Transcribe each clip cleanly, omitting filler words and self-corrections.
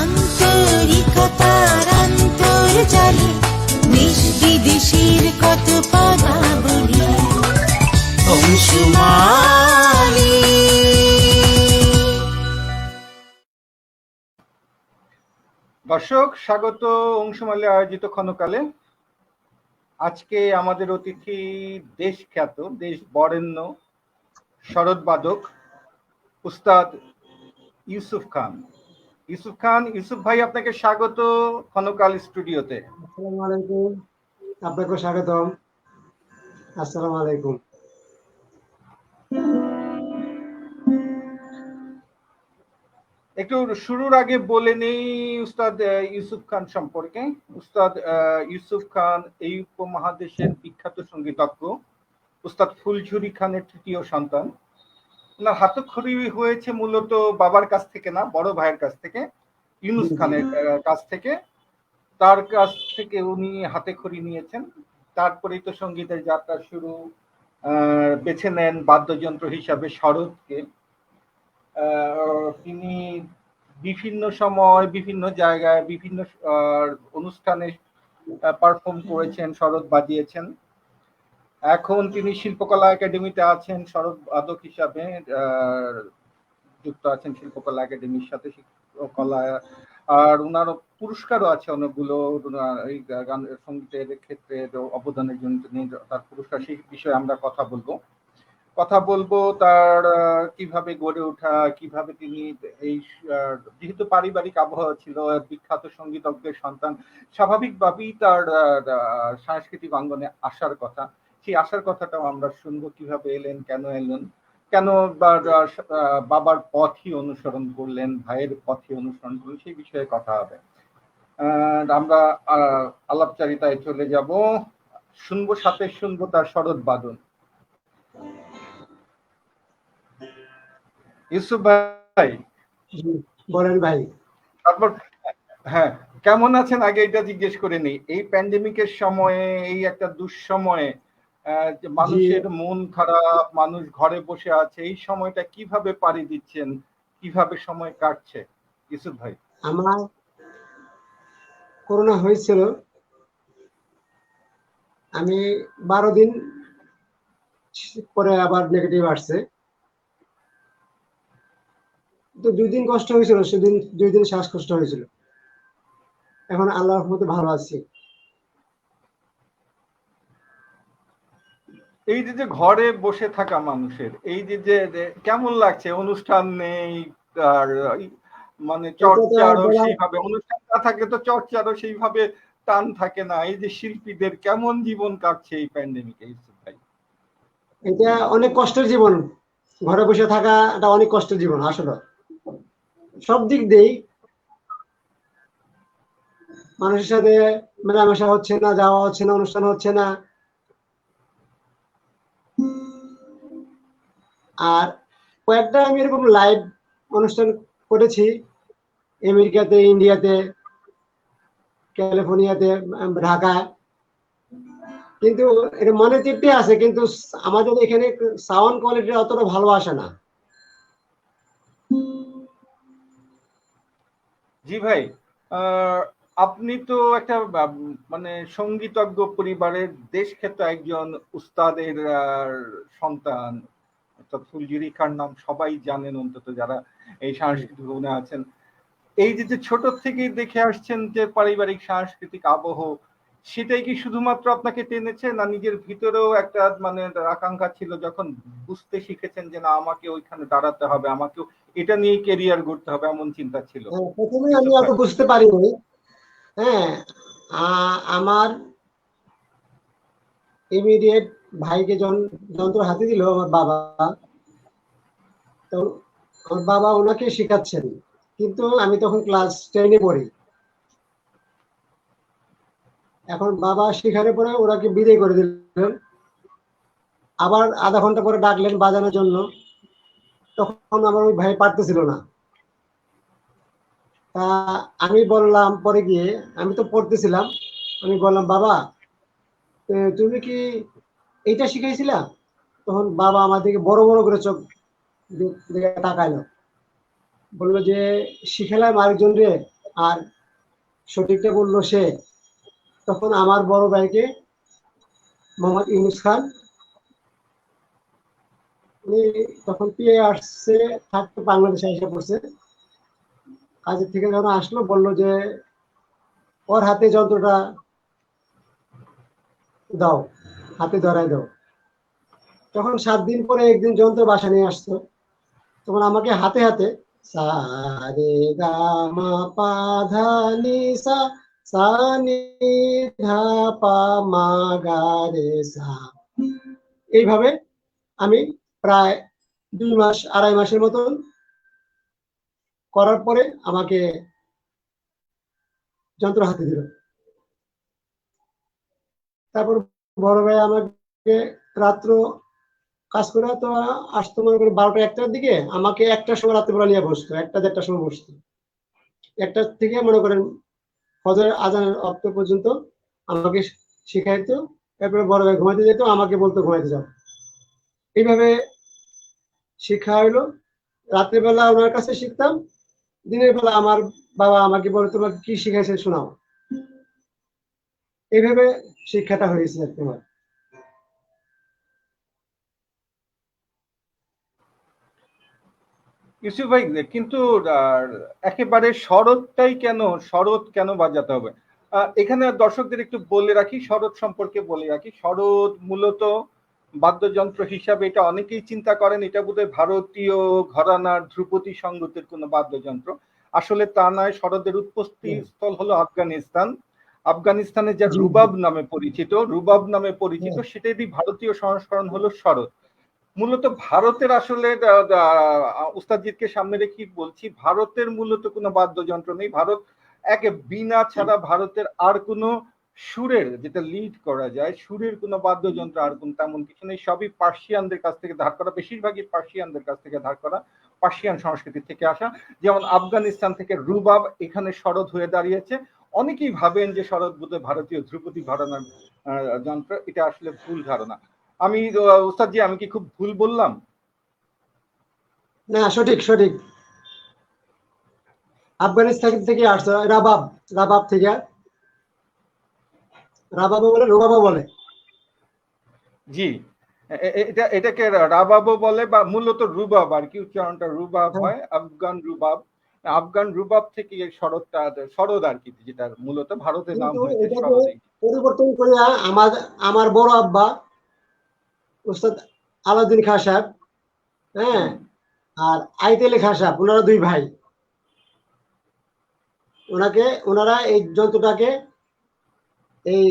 আন্তরিকতার অন্তর্জালে দেশ বিদেশের কত পদাবলী অংশুমালি। দর্শক, স্বাগত অংশুমালী আয়োজিত ক্ষণকালে। আজকে আমাদের অতিথি দেশ খ্যাত, দেশ বরেণ্য সরোদ বাদক উস্তাদ ইউসুফ খান। ইউসুফ ভাই, আপনাকে স্বাগত ক্ষণকাল স্টুডিওতে। আসসালামু আলাইকুম। আপনাকে স্বাগতম। আসসালামু আলাইকুম। একটু শুরুর আগে বলে নেই উস্তাদ ইউসুফ খান সম্পর্কে। উস্তাদ ইউসুফ খান এই উপমহাদেশের বিখ্যাত সঙ্গীতজ্ঞ। উস্তাদ ফুলঝুরি খানের তৃতীয় সন্তান। ওনার হাতখড়ি হয়েছে মূলত বাবার কাছ থেকে না, বড় ভাইয়ের কাছ থেকে, ইউনুস খানের কাছ থেকে। তার কাছ থেকে উনি হাতে খড়ি নিয়েছেন। তারপরেই তো সঙ্গীতের যাত্রা শুরু। বেছে নেন বাদ্যযন্ত্র হিসাবে সরোদকে। তিনি বিভিন্ন সময় বিভিন্ন জায়গায় বিভিন্ন অনুষ্ঠানে পারফর্ম করেছেন, সরোদ বাজিয়েছেন। এখন তিনি শিল্পকলা একাডেমিতে আছেন, সরোদ বাদক হিসাবে যুক্ত আছেন শিল্পকলা একাডেমির সাথে, শিল্পকলা। আর ওনার পুরস্কারও আছে অনেকগুলো, এই গান সঙ্গীতের ক্ষেত্রে অবদানের জন্য তার পুরস্কার, সেই বিষয়ে আমরা কথা বলবো তার কিভাবে গড়ে ওঠা, কিভাবে তিনি এই, যেহেতু পারিবারিক আবহাওয়া ছিল, বিখ্যাত সঙ্গীতজ্ঞের সন্তান, স্বাভাবিকভাবেই তার সাংস্কৃতিক অঙ্গনে আসার কথা। সেই আসার কথাটাও আমরা শুনবো, কিভাবে এলেন, কেন বাবার পথই অনুসরণ করলেন, ভাইয়ের পথই অনুসরণ করলেন, সেই বিষয়ে কথা হবে। আমরা আলাপচারিতায় চলে যাব, সাথে শুনবো তার সরোদ বাদন। ইউসুফ ভাই, বলেন ভাই। তারপর হ্যাঁ, কেমন আছেন আগে এটা জিজ্ঞেস করে নেই। এই প্যান্ডেমিকের সময়ে, এই একটা দুঃসময়ে, মানুষের মন খারাপ, মানুষ ঘরে বসে আছে, এই সময়টা কিভাবে পাড়ি দিচ্ছেন, কিভাবে সময় কাটছে ইউসুফ ভাই? আমার করোনা হয়েছিল, আমি 12 দিন পরে আবার নেগেটিভ আসছে। তো 2 দিন কষ্ট হয়েছিল, সেদিন 2 দিন শ্বাসকষ্ট হয়েছিল। এখন আল্লাহর রহমতে ভালো আছি। এই যে ঘরে বসে থাকা মানুষের, এই যে কেমন লাগছে? অনুষ্ঠান নেই, আর মানে চর্চারও সেইভাবে, অনুষ্ঠান না থাকলে তো চর্চারও সেইভাবে টান থাকে না। এই যে শিল্পীদের কেমন জীবন কাটছে এই প্যান্ডেমিকে ইউসুফ ভাই? এটা অনেক কষ্টের জীবন, ঘরে বসে থাকা এটা অনেক কষ্টের জীবন আসলে। সব দিক দিয়েই মানুষের সাথে মেলামেশা হচ্ছে না, যাওয়া হচ্ছে না, অনুষ্ঠান হচ্ছে না। আর কয়েকটা আমি এরকম লাইভ অনুষ্ঠান করেছি আমেরিকাতে, ইন্ডিয়াতে, ক্যালিফোর্নিয়াতে, ঢাকায়। কিন্তু এটা মনে তৃপ্তি আছে, কিন্তু আমাদের এখানে সাউন্ড কোয়ালিটি অতটা ভালো আসে না। জি ভাই, আপনি তো একটা মানে সঙ্গীতজ্ঞ পরিবারের দেশখ্যাত একজন উস্তাদের সন্তান। অর্থাৎ ফুলঝুরি খান নাম সবাই জানেন, অন্তত যারা এই সাংস্কৃতিক ভবনে আছেন। এই যে ছোট থেকেই দেখে আসছেন যে পারিবারিক সাংস্কৃতিক আবহ, সেটাই কি শুধুমাত্র আপনাকে টেনেছে, না নিজের ভিতরেও একটা মানে আকাঙ্ক্ষা ছিল, যখন বুঝতে শিখেছেন যে না, আমাকে ওইখানে দাঁড়াতে হবে, আমাকে এটা নিয়ে কেরিয়ার গড়তে হবে, এমন চিন্তা ছিল? প্রথমে আমি অত বুঝতে পারিনি। হ্যাঁ, আমার ইমিডিয়েট ভাইকে যন্ত্র হাতে দিল আমার বাবা, তো আমার বাবা ওনাকে শেখাচ্ছেন, কিন্তু আমি তখন ক্লাস 10-এ পড়ি। এখন বাবা শেখানোর পরে ওনাকে বিদায় করে দিলেন, আবার আধা ঘন্টা পরে ডাকলেন বাজানোর জন্য। তখন আমার ওই ভাই পারতেছিল না। তা আমি বললাম, পরে গিয়ে, আমি তো পড়তেছিলাম, আমি বললাম, বাবা তুমি কি এইটা শিখাইছিলা? তখন বাবা আমার দিকে বড় বড় করে চোখ তাকাইলো, বললো যে শিখালাম আরেকজন রে, আর সঠিকটা বললো সে। তখন আমার বড় ভাইকে, মোহাম্মদ ইউনুস খান, উনি তখন পিএ আসছে, থাকতে বাংলাদেশে এসে পড়ছে। কাজের থেকে যখন আসলো বললো যে ওর হাতে যন্ত্রটা দাও, হাতে ধরাই দাও। তখন 7 দিন পরে একদিন যন্ত্র বাসা নিয়ে আসতো, তখন আমাকে হাতে হাতে সা রে গা মা পা ধা নি সা, সা নি ধা পা মা গা রে সা, এইভাবে আমি প্রায় 2 মাস 2.5 মাসের মতন করার পরে আমাকে যন্ত্র হাতে দিল। তারপর বড় ভাই আমাকে রাত্র কাজ করে তো আসতো মনে করি 12টা 1টার দিকে, আমাকে 1টার সময় রাত্রেবেলা নিয়ে বসতো, 1টা 1:30টার সময় বসতো। 1টা থেকে মনে করেন ফজরের আজানের অক্ত পর্যন্ত আমাকে শিখাইতো। তারপরে বড় ভাই ঘুমাইতে যেত, আমাকে বলতো ঘুমাইতে যাও। এইভাবে শিক্ষা হইলো। রাত্রেবেলা ওনার কাছে শিখতাম, দিনের বেলা আমার বাবা আমাকে বলে তোমাকে কি শিখাইছে শোনাও। এইভাবে শিক্ষাটা হয়েছে তোমার। ইউসুফ ভাই, কিন্তু একেবারে শরৎ কেন বাজাতে হবে? এখানে দর্শকদের একটু বলে রাখি, শরৎ সম্পর্কে বলে রাখি। শরৎ মূলত বাদ্যযন্ত্র হিসাবে, এটা অনেকেই চিন্তা করেন এটা বোধহয় ভারতীয় ঘরানার ধ্রুপদী সঙ্গীতের কোনো বাদ্যযন্ত্র। আসলে তা নয়, শরতের উৎপত্তি স্থল হলো আফগানিস্তান। আফগানিস্তানে যা রুবাব নামে পরিচিত, সেটারই ভারতীয় সংস্করণ হলো শরৎ। মূলত ভারতের আসলে উস্তাদজিৎকে সামনে রেখে বলছি, ভারতের মূলত কোনো বাদ্যযন্ত্র নেই। ভারত এক বীণা ছাড়া ভারতের আর কোনো সুরের, যেটা লিড করা যায়, সুরের কোনো বাদ্যযন্ত্র আর কোন তেমন কিছু নেই। সবই পার্সিয়ানদের কাছ থেকে ধার করা, বেশিরভাগই পার্সিয়ানদের কাছ থেকে ধার করা, পার্সিয়ান সংস্কৃতি থেকে আসা। যেমন আফগানিস্তান থেকে রুবাব এখানে শরৎ হয়ে দাঁড়িয়েছে। অনেকেই ভাবেন যে শরৎ বোধহয় ভারতীয় ধ্রুপদী ঘরানার যন্ত্র। এটা আসলে ভুল ধারণা। আমি ওস্তাদজি, আমি কি খুব ভুল বললাম? না, সঠিক সঠিক। আফগানিস্তান থেকে আসছে রাবাব, রাবাব থেকে, রাবাবও বলে রুবাবও বলে। জি, এটাকে রাবাবও বলে, বা মূলত রুবাব আর কি, উচ্চারণটা রুবাব হয়, আফগান রুবাব। আফগান রুবাব থেকে এই শরৎ আর কি, যেটা মূলত ভারতের নাম কিন্তু হয়েছে এটাকে শরৎ। পরিবর্তন করে আমার আমার বড় আব্বা উস্তাদ আলাউদ্দিন খাঁ সাহেব, হ্যাঁ, আর আইতেলে খাঁ সাহেব, ওনারা 2 ভাই। ওনারা এই যন্ত্রটাকে এই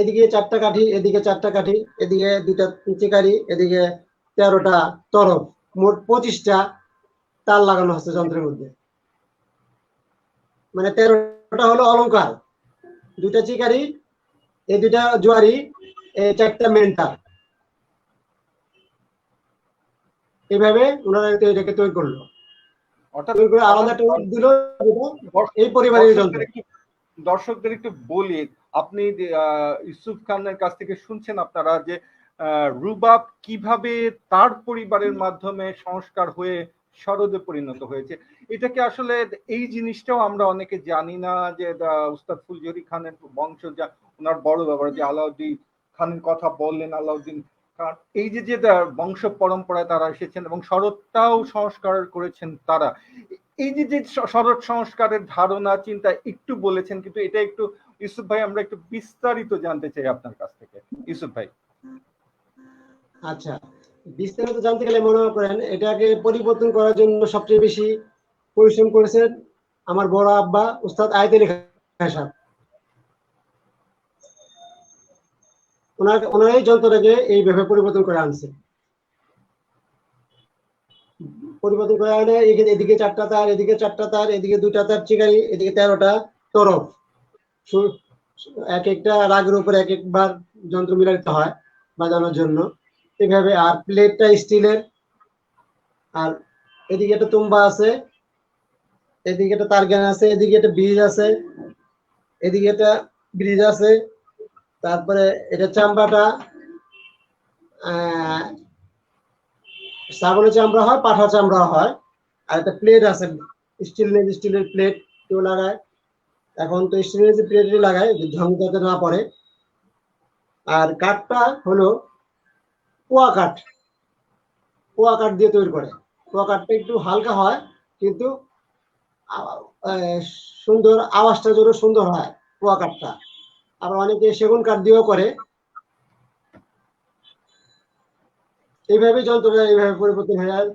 এদিকে 4টা কাঠি, এদিকে 4টা কাঠি, এদিকে 2টা চিকারি, এদিকে 13টা তরফ, মোট 25টা তার লাগানো হচ্ছে যন্ত্রের মধ্যে। মানে 13টা হলো অলংকার, 2টা চিকারি, এই 2টা জোয়ারি, এই 4টা মেন তার। এইভাবে ওনারা এটাকে তৈরি করলো, তৈরি করে আলাদা একটা দিল, এই পরিবারের যন্ত্র। দর্শকদের একটু বলি, আপনি ইউসুফ খানের কাছ থেকে শুনছেন আপনারা যে রুবাব কিভাবে তার পরিবারের মাধ্যমে সংস্কার হয়ে শরদে পরিণত হয়েছে। এটাকে আসলে এই জিনিসটাও আমরা অনেকে জানি না, যে উস্তাদ ফুলঝুরি খানের বংশ, যা ওনার বড় বাবা যে আলাউদ্দিন খানের কথা বললেন, আলাউদ্দিন খান, এই যে বংশ পরম্পরায় তারা এসেছেন এবং শরৎটাও সংস্কার করেছেন তারা। এই যে শরৎ সংস্কারের ধারণা চিন্তা একটু বলেছেন, কিন্তু এটা একটু ইউসুফ ভাই আমরা একটু বিস্তারিত জানতে চাই আপনার কাছ থেকে। ইউসুফ ভাই। আচ্ছা, বিস্তারিত জানতে গেলে মনে করেন এটাকে পরিবর্তন করার জন্য সবচেয়ে বেশি পরিশ্রম করেছেন আমার বড় আব্বা উস্তাদ আইতেলে খাঁ সাহেব। ওনার এই যন্ত্রটাকে এইভাবে পরিবর্তন করে আনছে। পরিবর্তন করে আনে এদিকে 4টা তার, এদিকে 4টা তার, এদিকে 2টা তার চিকারি, এদিকে 13টা তরফ। এক একটা রাগের উপর এক একবার যন্ত্র মিলাইতে হয় বাজানোর জন্য এইভাবে। আর প্লেটটা স্টিলের, আর এদিকে একটা তুম্বা আছে, এদিকে একটা তারগান আছে, এদিকে একটা ব্রিজ আছে, এদিকে একটা ব্রিজ আছে। তারপরে এটা চামড়াটা ছাগলের চামড়া হয়, পাঠার চামড়া হয়। আর একটা প্লেট আছে স্টিলের প্লেট কেউ লাগায়, এখন তো স্টিলের প্লেটই লাগায় ঝং যাতে না পড়ে। আর কাঠটা হলো পোয়া কাঠ, পোয়া কাঠ দিয়ে তৈরি করে। পোয়া কাঠটা একটু হালকা হয় কিন্তু সুন্দর, আওয়াজটা জন্য সুন্দর হয় পোয়া কাঠটা। আবার অনেকে সেগুন কাঠ দিয়েও করে। এইভাবে যন্ত্রটা এইভাবে পরিবর্তন হয়ে যায়,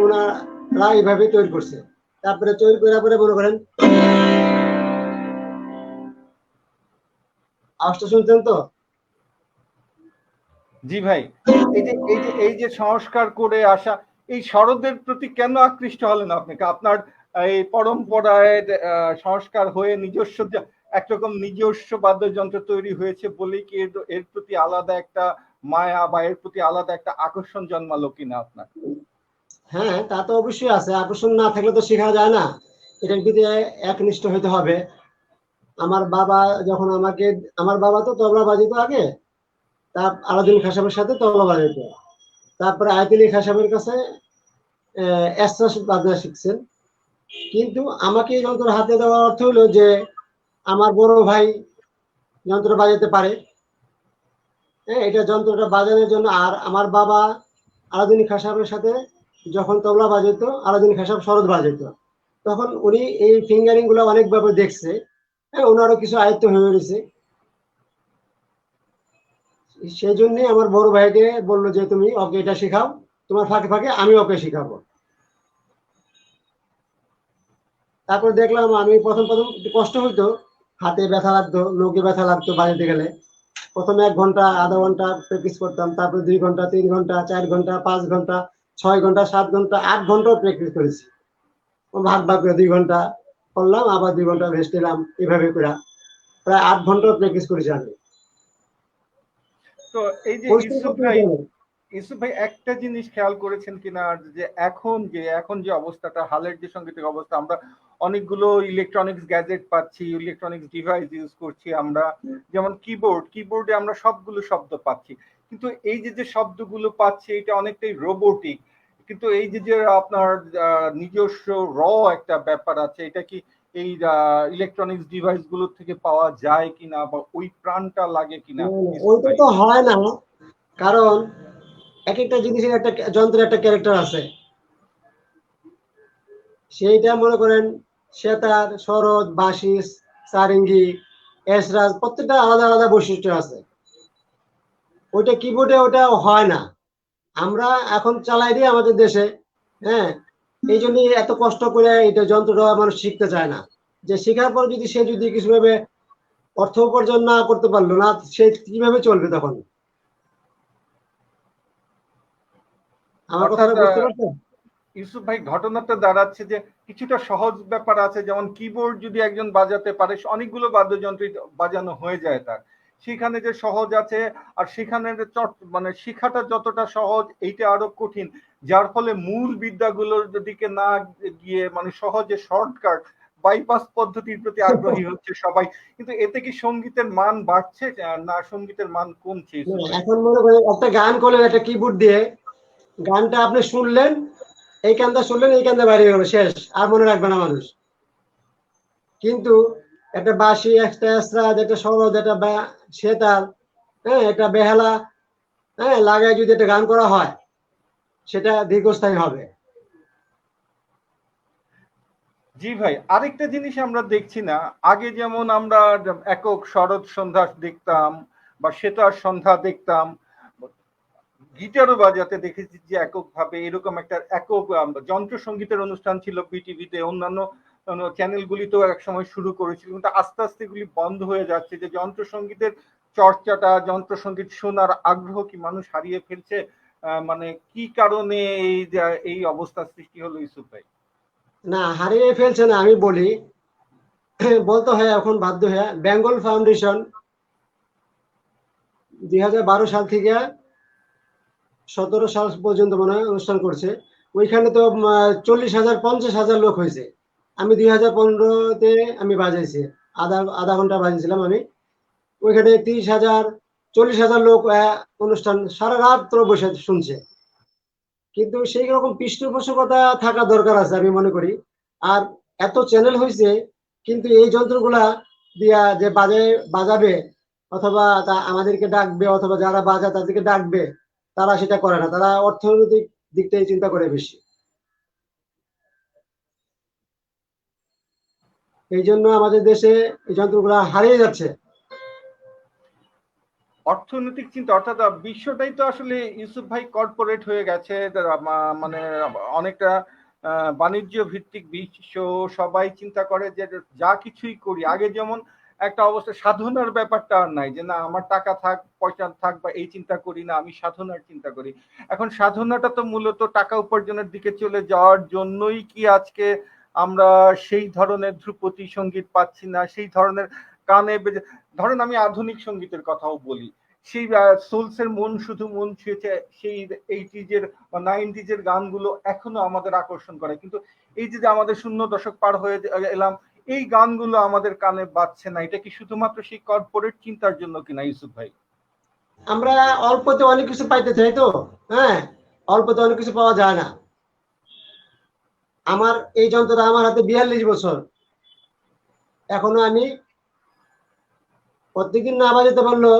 ওনারা এইভাবে তৈরি করছে। তারপরে তৈরি করার পরে মনে করেন, আওয়াজটা শুনছেন তো? জি ভাই, এই যে সংস্কার করে আসা, এই শরদের প্রতি কেন আকৃষ্ট হলেন আপনি? আপনার এই পরম্পরায় সংস্কার হয়ে নিজস্ব একরকম নিজস্ব বাদ্যযন্ত্র তৈরি হয়েছে বলেই কি এর প্রতি আলাদা একটা মায়া বা এর প্রতি আলাদা একটা আকর্ষণ জন্মালো কিনা আপনার? হ্যাঁ, তা তো অবশ্যই আছে। আকর্ষণ না থাকলে তো শেখা যায় না, এটার প্রতি একনিষ্ঠ হইতে হবে। আমার বাবা যখন আমাকে, আমার বাবা তো তবলা বাজিত আগে, তা আলাদিন খাঁ সাহেবের সাথে তবলা বাজাইত। তারপরে আয়তুল খাঁ সাহেবের কাছে এসরাস বাজনা শিখছেন। কিন্তু আমাকে এই যন্ত্র হাতে দেওয়ার অর্থ হলো যে আমার বড় ভাই যন্ত্র বাজাতে পারে, হ্যাঁ, এটা যন্ত্রটা বাজানোর জন্য। আর আমার বাবা আলাদিন খাঁ সাহেবের সাথে যখন তবলা বাজাইতো, আলাদিন খাঁ সাহেব সরোদ বাজাইতো, তখন উনি এই ফিঙ্গারিং গুলো অনেকভাবে দেখছে। হ্যাঁ, ওনারও কিছু আয়ত্ত হয়ে রয়েছে। সেই জন্যই আমার বড় ভাইকে বললো যে তুমি ওকে এটা শেখাও, তোমার ফাঁকে ফাঁকে আমি ওকে শেখাবো। তারপর দেখলাম আমি প্রথম প্রথম একটু কষ্ট হইতো, হাতে ব্যথা লাগতো, লোকে ব্যথা লাগতো বাজাতে গেলে। প্রথমে 1 ঘন্টা আধা ঘন্টা প্র্যাকটিস করতাম, তারপরে 2 ঘন্টা 3 ঘন্টা 4 ঘন্টা 5 ঘন্টা 6 ঘন্টা 7 ঘন্টা 8 ঘন্টাও প্র্যাকটিস করেছি। ভাগ ভাগ করে 2 ঘন্টা করলাম, আবার 2 ঘন্টা রেস্ট নিলাম, এভাবে করে প্রায় 8 ঘন্টাও প্র্যাকটিস করেছি আমি। তো এই যে ইউসুফ ভাই একটা জিনিস খেয়াল করেছেন কিনা, যে এখন যে অবস্থাটা, হালের যে সঙ্গীতের অবস্থা, আমরা অনেকগুলো ইলেকট্রনিক্স গ্যাজেট পাচ্ছি, ইলেকট্রনিক্স ডিভাইস ইউজ করছি আমরা, যেমন কিবোর্ডে আমরা সবগুলো শব্দ পাচ্ছি, কিন্তু এই যে শব্দগুলো পাচ্ছি এটা অনেকটাই রোবোটিক। কিন্তু এই যে আপনার নিজস্ব একটা ব্যাপার আছে, এটা কি এই ইলেকট্রনিক্স ডিভাইস গুলো থেকে পাওয়া যায় কিনা, বা ওই প্রাণটা লাগে কিনা? ওইটা তো হয় না, কারণ এক একটা জিনিসের একটা যন্ত্রের একটা ক্যারেক্টার আছে। সেইটা মনে করেন সেতার, সরোদ, বাঁশি, সারেঙ্গি, এসরাজ, প্রত্যেকটা আলাদা আলাদা বৈশিষ্ট্য আছে। ওইটা কিবোর্ডে ওটা হয় না। আমরা এখন চালাই দিই আমাদের দেশে, হ্যাঁ, এই জন্যই এত কষ্ট করে এটা যন্ত্রটা মানুষ শিখতে চায় না। যে শেখার পর যদি সে যদি কিছুভাবে অর্থ উপার্জন না করতে পারলো না, সে কিভাবে চলবে তখন? আমার কথাটা বুঝতে পারছেন? ইউসুফ ভাই, ঘটনাটা দাঁড়াচ্ছে যে কিছুটা সহজ ব্যাপার আছে, যেমন কিবোর্ড যদি একজন বাজাতে পারে, অনেকগুলো বাদ্যযন্ত্র বাজানো হয়ে যায় তার। সেখানে যে সহজ আছে, আর সেখানে মানে শেখাটা যতটা সহজ, এইটা আরো কঠিন, যার ফলে মূল বিদ্যাগুলোর দিকে না গিয়ে মানে সহজে শর্টকাট বাইপাস পদ্ধতির প্রতি আগ্রহী হচ্ছে সবাই। কিন্তু এতে কি সঙ্গীতের মান বাড়ছে না সঙ্গীতের মান কমছে? এখন মনে করেন একটা গান করলেন একটা কিবোর্ড দিয়ে, গানটা আপনি শুনলেন, এই কান্দা শুনলেন, এই কান্দা বাইরে গেল, শেষ, আর মনে রাখবে না মানুষ। কিন্তু একটা বাঁশি, একটা এসরাজ, একটা সরোদ, একটা সেতার, হ্যাঁ, একটা বেহালা, হ্যাঁ, লাগায় যদি একটা গান করা হয়, সেটা দীর্ঘস্থায়ী হবে। জি ভাই, আরেকটা জিনিস আমরা দেখছি না, আগে যেমন আমরা একক শরৎ সন্ধ্যা দেখতাম বা সেতার সন্ধ্যা দেখতাম, গিটারও বাজাতে দেখেছি যে এককভাবে, এরকম একটা একক যন্ত্র সঙ্গীতের অনুষ্ঠান ছিল বিটিভিতে, অন্যান্য চ্যানেলগুলিতেও এক সময় শুরু করেছিল, কিন্তু আস্তে আস্তে এগুলি বন্ধ হয়ে যাচ্ছে। যে যন্ত্র সঙ্গীতের চর্চাটা, যন্ত্র সঙ্গীত শোনার আগ্রহ কি মানুষ হারিয়ে ফেলছে? মানে কি কারণে এই অবস্থা সৃষ্টি হলো ইউসুফ ভাই? না, হারিয়ে ফেলছে না, আমি বলি, বলতে হয় এখন বাধ্য হয়ে। বেঙ্গল ফাউন্ডেশন 2012 সাল থেকে 17 সাল পর্যন্ত মনে হয় অনুষ্ঠান করছে। ওইখানে তো 40,000 50,000 লোক হয়েছে। আমি 2015-তে আমি বাজাইছি, আধা ঘন্টা বাজিয়েছিলাম আমি। ওইখানে 30,000 40,000 লোক অনুষ্ঠান সারা রাত বসে শুনছে। কিন্তু সেই রকম পৃষ্ঠপোষকতা থাকা দরকার আছে, আমি মনে করি। আর এত চ্যানেল হয়েছে, কিন্তু এই যন্ত্রগুলা দিয়া যে বাজাবে অথবা আমাদেরকে ডাকবে অথবা যারা বাজায় তাদেরকে ডাকবে, তারা সেটা করে না, তারা অর্থনৈতিক দিকটাই চিন্তা করে বেশি। এই জন্য আমাদের দেশে এই যন্ত্রগুলা হারিয়ে যাচ্ছে। অর্থনৈতিক চিন্তা অর্থাৎ বিশ্বটাই তো আসলে ইউসুফ ভাই কর্পোরেট হয়ে গেছে, মানে অনেকটা বাণিজ্য ভিত্তিক বিশ্ব। সবাই চিন্তা করে যে যা কিছুই করি, আগে যেমন একটা অবস্থা সাধনার ব্যাপারটা আর নাই, যে না আমার টাকা থাক পয়সা থাক বা এই চিন্তা করি না, আমি সাধনার চিন্তা করি। এখন সাধনাটা তো মূলত টাকা উপার্জনের দিকে চলে যাওয়ার জন্যই কি আজকে আমরা সেই ধরনের ধ্রুপদী সঙ্গীত পাচ্ছি না, সেই ধরনের কানে ধরেন আমি আধুনিক সঙ্গীতের কথাও বলি, সেই সোলসের মন শুধু মন ছুঁয়েছে, সেই 80s বা 90s গানগুলো এখনো আমাদের আকর্ষণ করে। কিন্তু এই যে আমাদের 0 দশক পার হয়ে এলাম, এই গানগুলো আমাদের কানে বাজছে না। এটা কি শুধুমাত্র সেই কর্পোরেট চিন্তার জন্য কিনা ইউসুফ ভাই? আমরা অল্পতে অনেক কিছু পাইতে চাই তো, হ্যাঁ, অল্পতে অনেক কিছু পাওয়া যায় না। আমার এই যন্ত্রটা আমার হাতে 42 বছর, এখনো আমি প্রত্যেকদিন না বাজাতে পারলো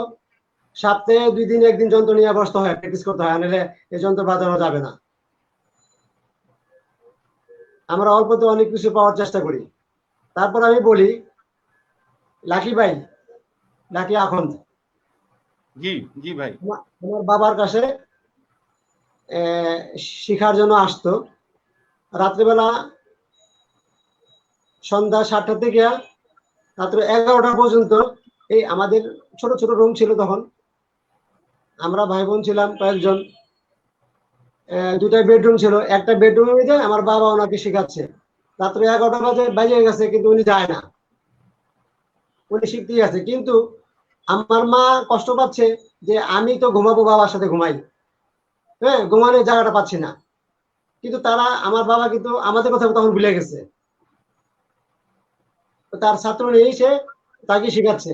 সপ্তাহে 2 দিন 1 দিন যন্ত্র নিয়ে বসতে হয়, প্র্যাকটিস করতে হয়, নাহলে এই যন্ত্র বাজানো যাবে না। আমরা অল্পতে অনেক কিছু পাওয়ার চেষ্টা করি। তারপর আমি বলি, লাকি ভাই, লাকি এখন জি জি ভাই। আমার বাবার কাছে শিখার জন্য আসতো রাত্রেবেলা, সন্ধ্যা 7টা থেকে রাত্র 11টা পর্যন্ত। এই আমাদের ছোট ছোট রুম ছিল তখন, আমরা ভাই বোন ছিলাম কয়েকজন, 2টা বেডরুম ছিল, একটা বেডরুমে যায় আমার বাবা ওনাকে শেখাচ্ছে। রাত্র 11টা বাজে গেছে, কিন্তু উনি যায় না, উনি শিখতেই আছে। কিন্তু আমার মা কষ্ট পাচ্ছে যে আমি তো ঘুমাবো, বাবার সাথে ঘুমাই, হ্যাঁ, ঘুমানোর জায়গাটা পাচ্ছি না। কিন্তু তারা, আমার বাবা কিন্তু আমাদের কথা তখন ভুলে গেছে, তার ছাত্র নেই, সে তাকে শেখাচ্ছে।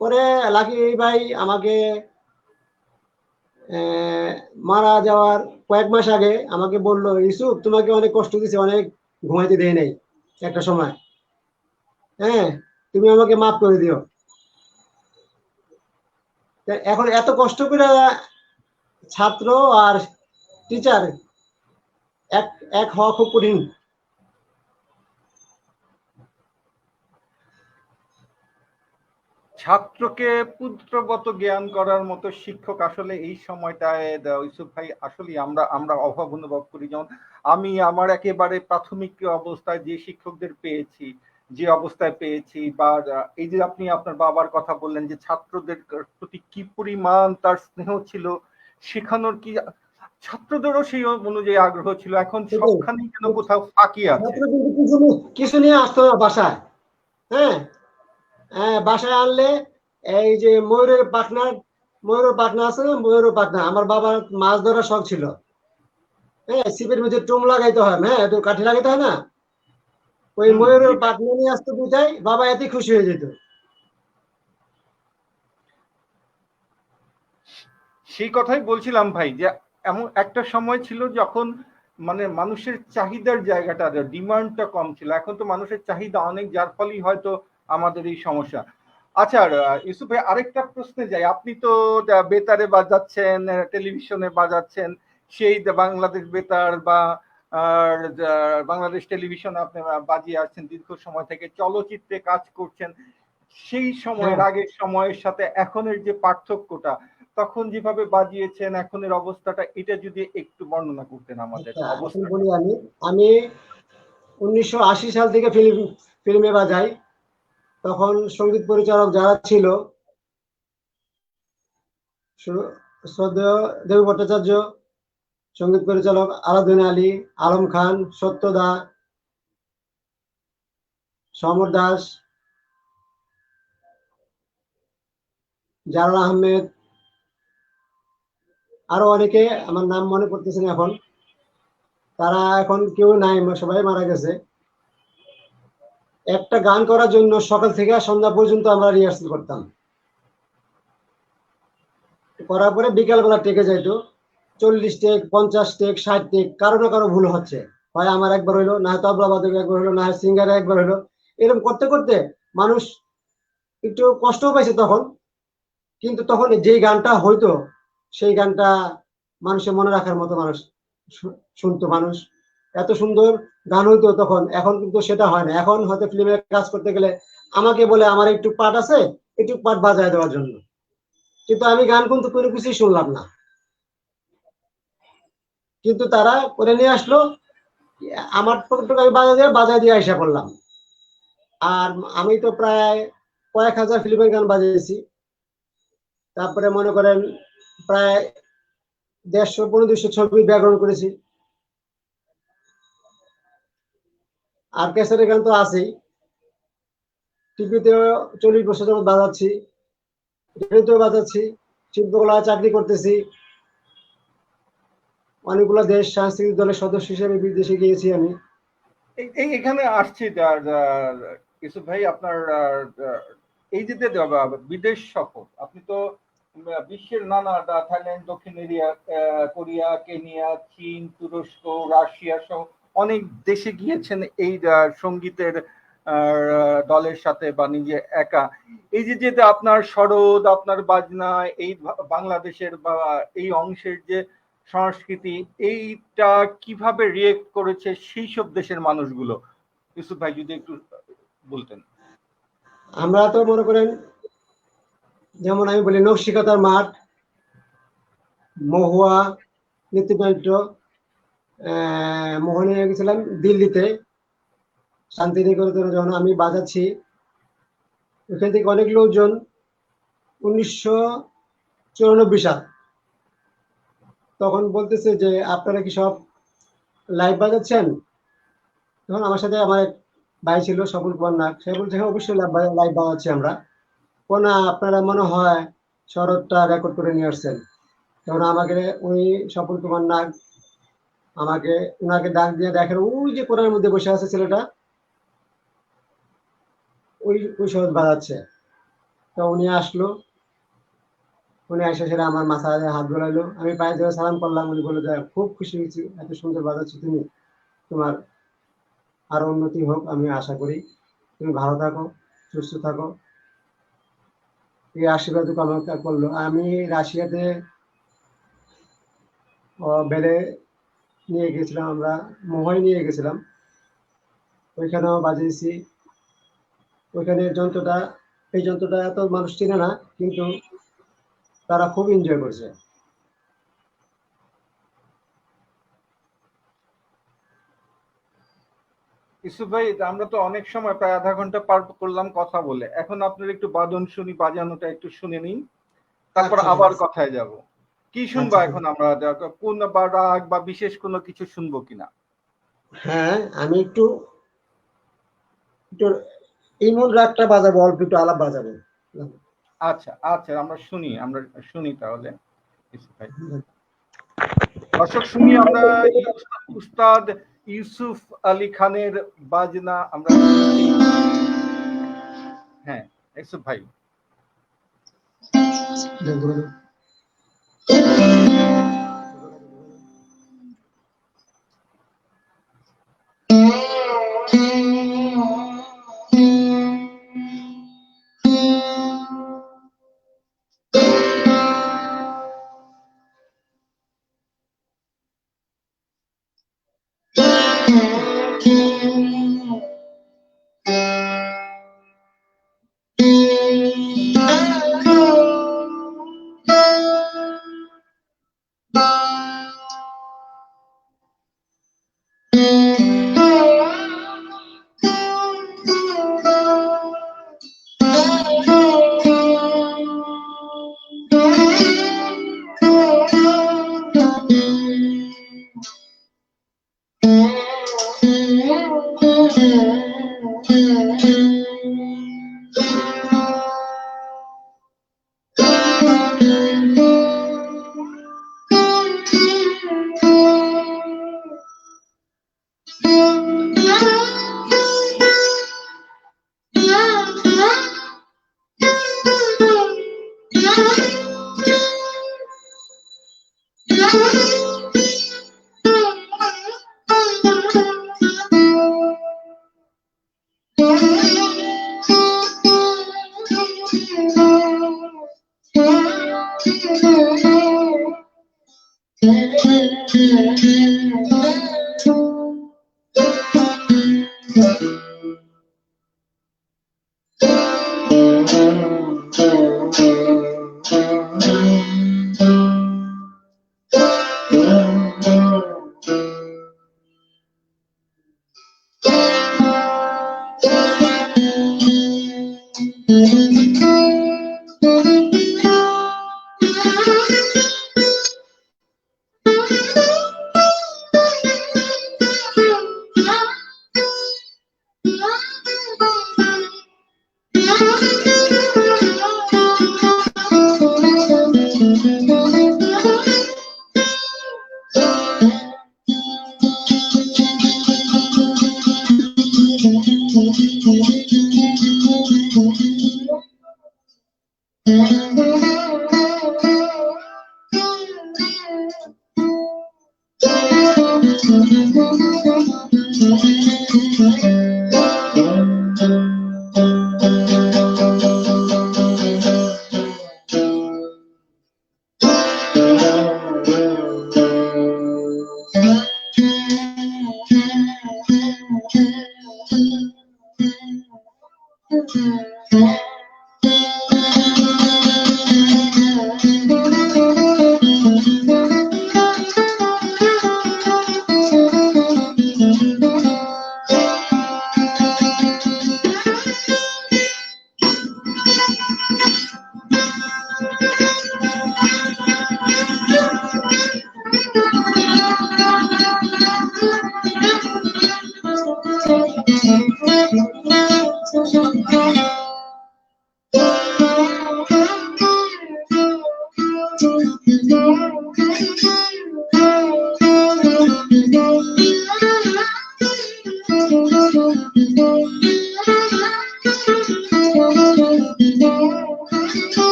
পরে লাকি ভাই আমাকে মারা যাওয়ার কয়েক মাস আগে আমাকে বললো, ইউসুফ তোমাকে অনেক কষ্ট দিছে, অনেক ঘুমাইতে দেয় নাই একটা সময়, হ্যাঁ, তুমি আমাকে মাফ করে দিও। এখন এত কষ্ট করে ছাত্র আর টিচার এক এক হওয়া খুব কঠিন। ছাত্রকে পুত্রবত জ্ঞান করার মতো শিক্ষক আসলে এই সময়টায় ইউসুফ ভাই আসলে আমরা আমরা অভাব অনুভব করি। যেমন আমি আমার একেবারে প্রাথমিক অবস্থায় যে শিক্ষকদের পেয়েছি, যে অবস্থায় পেয়েছি, বা এই যে আপনি আপনার বাবার কথা বললেন যে ছাত্রদের প্রতি কি পরিমাণ তার স্নেহ ছিল, শেখানোর কি ছাত্রদেরও সেই অনুযায়ী আগ্রহ ছিল। এখন সবখানেই যেন কোথাও ফাঁকি আছে। কিছু নিয়ে আসতো না বাসায়, হ্যাঁ, বাসায় আনলে এই যে ময়ূরের পাখনা আছে না, ময়ূরের পাখনা, আমার বাবার মাছ ধরার শখ ছিল, হ্যাঁ, ছিপের মধ্যে টোম লাগাইতে হয়, হ্যাঁ, একটু কাঠি লাগাইতে হয় না, ওই ময়ূরের পাখনা নিয়ে আসতে বুঝাই, বাবা এতে খুশি হয়ে যেত। সেই কথাই বলছিলাম ভাই, যে এমন একটা সময় ছিল যখন মানে মানুষের চাহিদার জায়গাটা, ডিমান্ডটা কম ছিল। এখন তো মানুষের চাহিদা অনেক, যার ফলেই হয়তো আমাদের এই সমস্যা। আচ্ছা ইউসুফ ভাই, আরেকটা প্রশ্নে যাই। আপনি তো বেতারে বাজাচ্ছেন, টেলিভিশনে বাজাচ্ছেন, সেই বাংলাদেশ বেতার বা বাংলাদেশ টেলিভিশন আপনি বাজিয়ে আসছেন দীর্ঘ সময় থেকে, চলচ্চিত্রে কাজ করছেন। সেই সময়ের আগের সময়ের সাথে এখনের যে পার্থক্যটা, তখন যেভাবে বাজিয়েছেন এখনের অবস্থাটা, এটা যদি একটু বর্ণনা করতেন আমাদের অবস্থা। বলি, আমি 1980 সাল থেকে ফিল্মে বাজাই। তখন সঙ্গীত পরিচালক যারা ছিল, শ্রদ্ধেয় দেবী ভট্টাচার্য, সঙ্গীত পরিচালক আলাউদ্দিন আলী, আলম খান, সত্যদা, সমর দাস, জালাল আহমেদ, আরো অনেকে, আমার নাম মনে পড়তেছে না এখন, তারা এখন কেউ নাই, সবাই মারা গেছে। একটা গান করার জন্য সকাল থেকে সন্ধ্যা পর্যন্ত আমরা রিহার্সাল করতাম, করার পরে বিকাল বেলা টেকে যাইতো 40 টেক, 50 টেক, 60 টেক, কারো না কারো ভুল হচ্ছে, হয় আমার একবার হইলো, না হয় তবলা বাদক একবার হইলো, না হয় সিঙ্গারে একবার হইলো। এরকম করতে করতে মানুষ একটু কষ্ট পাইছে তখন, কিন্তু তখন যেই গানটা হইতো সেই গানটা মানুষের মনে রাখার মতো মানুষ শুনতো। মানুষ এত সুন্দর গান হইতো তখন, এখন কিন্তু সেটা হয় না। এখন হয়তো ফিল্মে কাজ করতে গেলে আমাকে বলে আমার একটু পার্ট আছে, একটু পার্ট বাজায় দেওয়ার জন্য, কিন্তু আমি গান কিন্তু কোনো কিছুই শুনলাম না। কিন্তু তারা করে নিয়ে আসলো, আমার পকেটে আমি বাজায় দিয়ে আইসা করলাম। আর আমি তো প্রায় কয়েক হাজার ফিল্মের গান বাজিয়েছি। তারপরে মনে করেন প্রায় 150-200 ছবি ব্যাকরণ করেছি। আর ক্যাসেটের গান তো আছেই। টিভিতেও 40 বছর যাবত বাজাচ্ছি, রেডিওতেও বাজাচ্ছি, শিল্পকলা চাকরি করতেছি, অনেকগুলো দেশ সাংস্কৃতিক দলের সদস্য হিসেবে বিদেশে গিয়েছি আমি। এখানে আসছি ইউসুফ ভাই, আপনার এই যে বিদেশ সফর, আপনি তো বিশ্বের নানা থাইল্যান্ড, দক্ষিণ এরিয়া, কোরিয়া, কেনিয়া, চীন, তুরস্ক, রাশিয়া সহ অনেক দেশে গিয়েছেন এই সঙ্গীতের দলের সাথে বা নিজে একা। এই যে আপনার সরোদ, আপনার বাজনা, এই বাংলাদেশের বা এই অংশের যে সংস্কৃতি, এইটা কিভাবে রিয়েক্ট করেছে সেই সব দেশের মানুষগুলো, ইউসুফ ভাই যদি একটু বলতেন। আমরা তো মনে করেন, যেমন আমি বলি, নকশিকাতার মাঠ, মহুয়া নৃত্যনাট্য, মোহনে গেছিলাম দিল্লিতে শান্তিনিকেতনে, যখন আমি বাজাচ্ছি ওখান থেকে অনেক লোকজন 1994 সাল তখন বলতেছে যে আপনারা কি সব লাইভ বাজাচ্ছেন? তখন আমার সাথে আমার এক ভাই ছিল, স্বপন কুমার নাগ, সে বলছে হ্যাঁ অবশ্যই লাইভ বাজাচ্ছি আমরা। না আপনারা মনে হয় শরৎটা রেকর্ড করে নিয়ে আসছেন। তখন আমাকে ওই স্বপন কুমার নাগ আমাকে ওনাকে ডাক দিয়ে দেখেন, ওই যে কোণার মধ্যে বসে আছে ছেলেটা, ওই ওই শরৎ বাজাচ্ছে। তো উনি আসলো, উনি এসে সেটা আমার মাথায় হাত ধরাইলো, আমি পায়ে ধরে সালাম করলাম। উনি বলে যে খুব খুশি হয়েছি, এত সুন্দর বাজাচ্ছ তুমি, তোমার আরো উন্নতি হোক আমি আশা করি, তুমি ভালো থাকো, সুস্থ থাকো, এই আশীর্বাদ কামনা করলো। আমি রাশিয়াতে বেড়ে নিয়ে গেছিলাম, আমরা মোহয় নিয়ে গেছিলাম, ওইখানেও বাজিয়েছি। ওইখানে যন্ত্রটা, এই যন্ত্রটা এত মানুষ চিনে না, কিন্তু তারা খুব এনজয় করছে। ইউসুফ ভাই, আমরা তো অনেক সময় প্রায় আধা ঘন্টা পার করলাম কথা বলে, এখন আপনার একটু বাদন শুনি, বাজানোটা একটু শুনে নিন, তারপর আচ্ছা, আবার ঠিক আছে। কথায় যাব। কি শুনবো আচ্ছা, ঠিক এখন আছে। আমরা, কোন বা রাগ বা বিশেষ কোনো কিছু শুনবো কিনা? হ্যাঁ, আমি একটু একটু ইমন রাগটা বাজাবো, অল্প একটু আলাপ বাজাবো। আচ্ছা আচ্ছা, আমরা শুনি তাহলে ইউসুফ ভাই। দর্শক শুনি আমরা উস্তাদ ইউসুফ আলী খানের বাজনা আমরা শুনছি। হ্যাঁ ইউসুফ ভাই।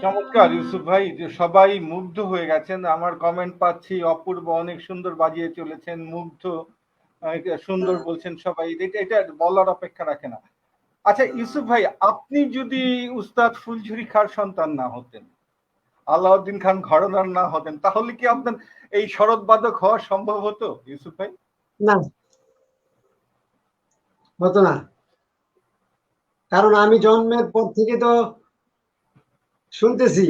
চমৎকার ইউসুফ ভাই, যে সবাই মুগ্ধ হয়ে গেছেন। আমার কমেন্ট পাচ্ছি অপূর্ব, অনেক সুন্দর বাজিয়ে চলেছেন, মুগ্ধ, এটা সুন্দর বলছেন সবাই, এটা বলার অপেক্ষা রাখে না। আচ্ছা ইউসুফ ভাই, আপনি যদি উস্তাদ ফুলঝুরি খাঁর সন্তান না হতেন, আলাউদ্দিন খান ঘরানার না হতেন, তাহলে কি আপনার এই শরৎবাদক হওয়া সম্ভব হতো ইউসুফ ভাই? না, হতো না। কারণ আমি জন্মের পর থেকে তো শুনতেছি,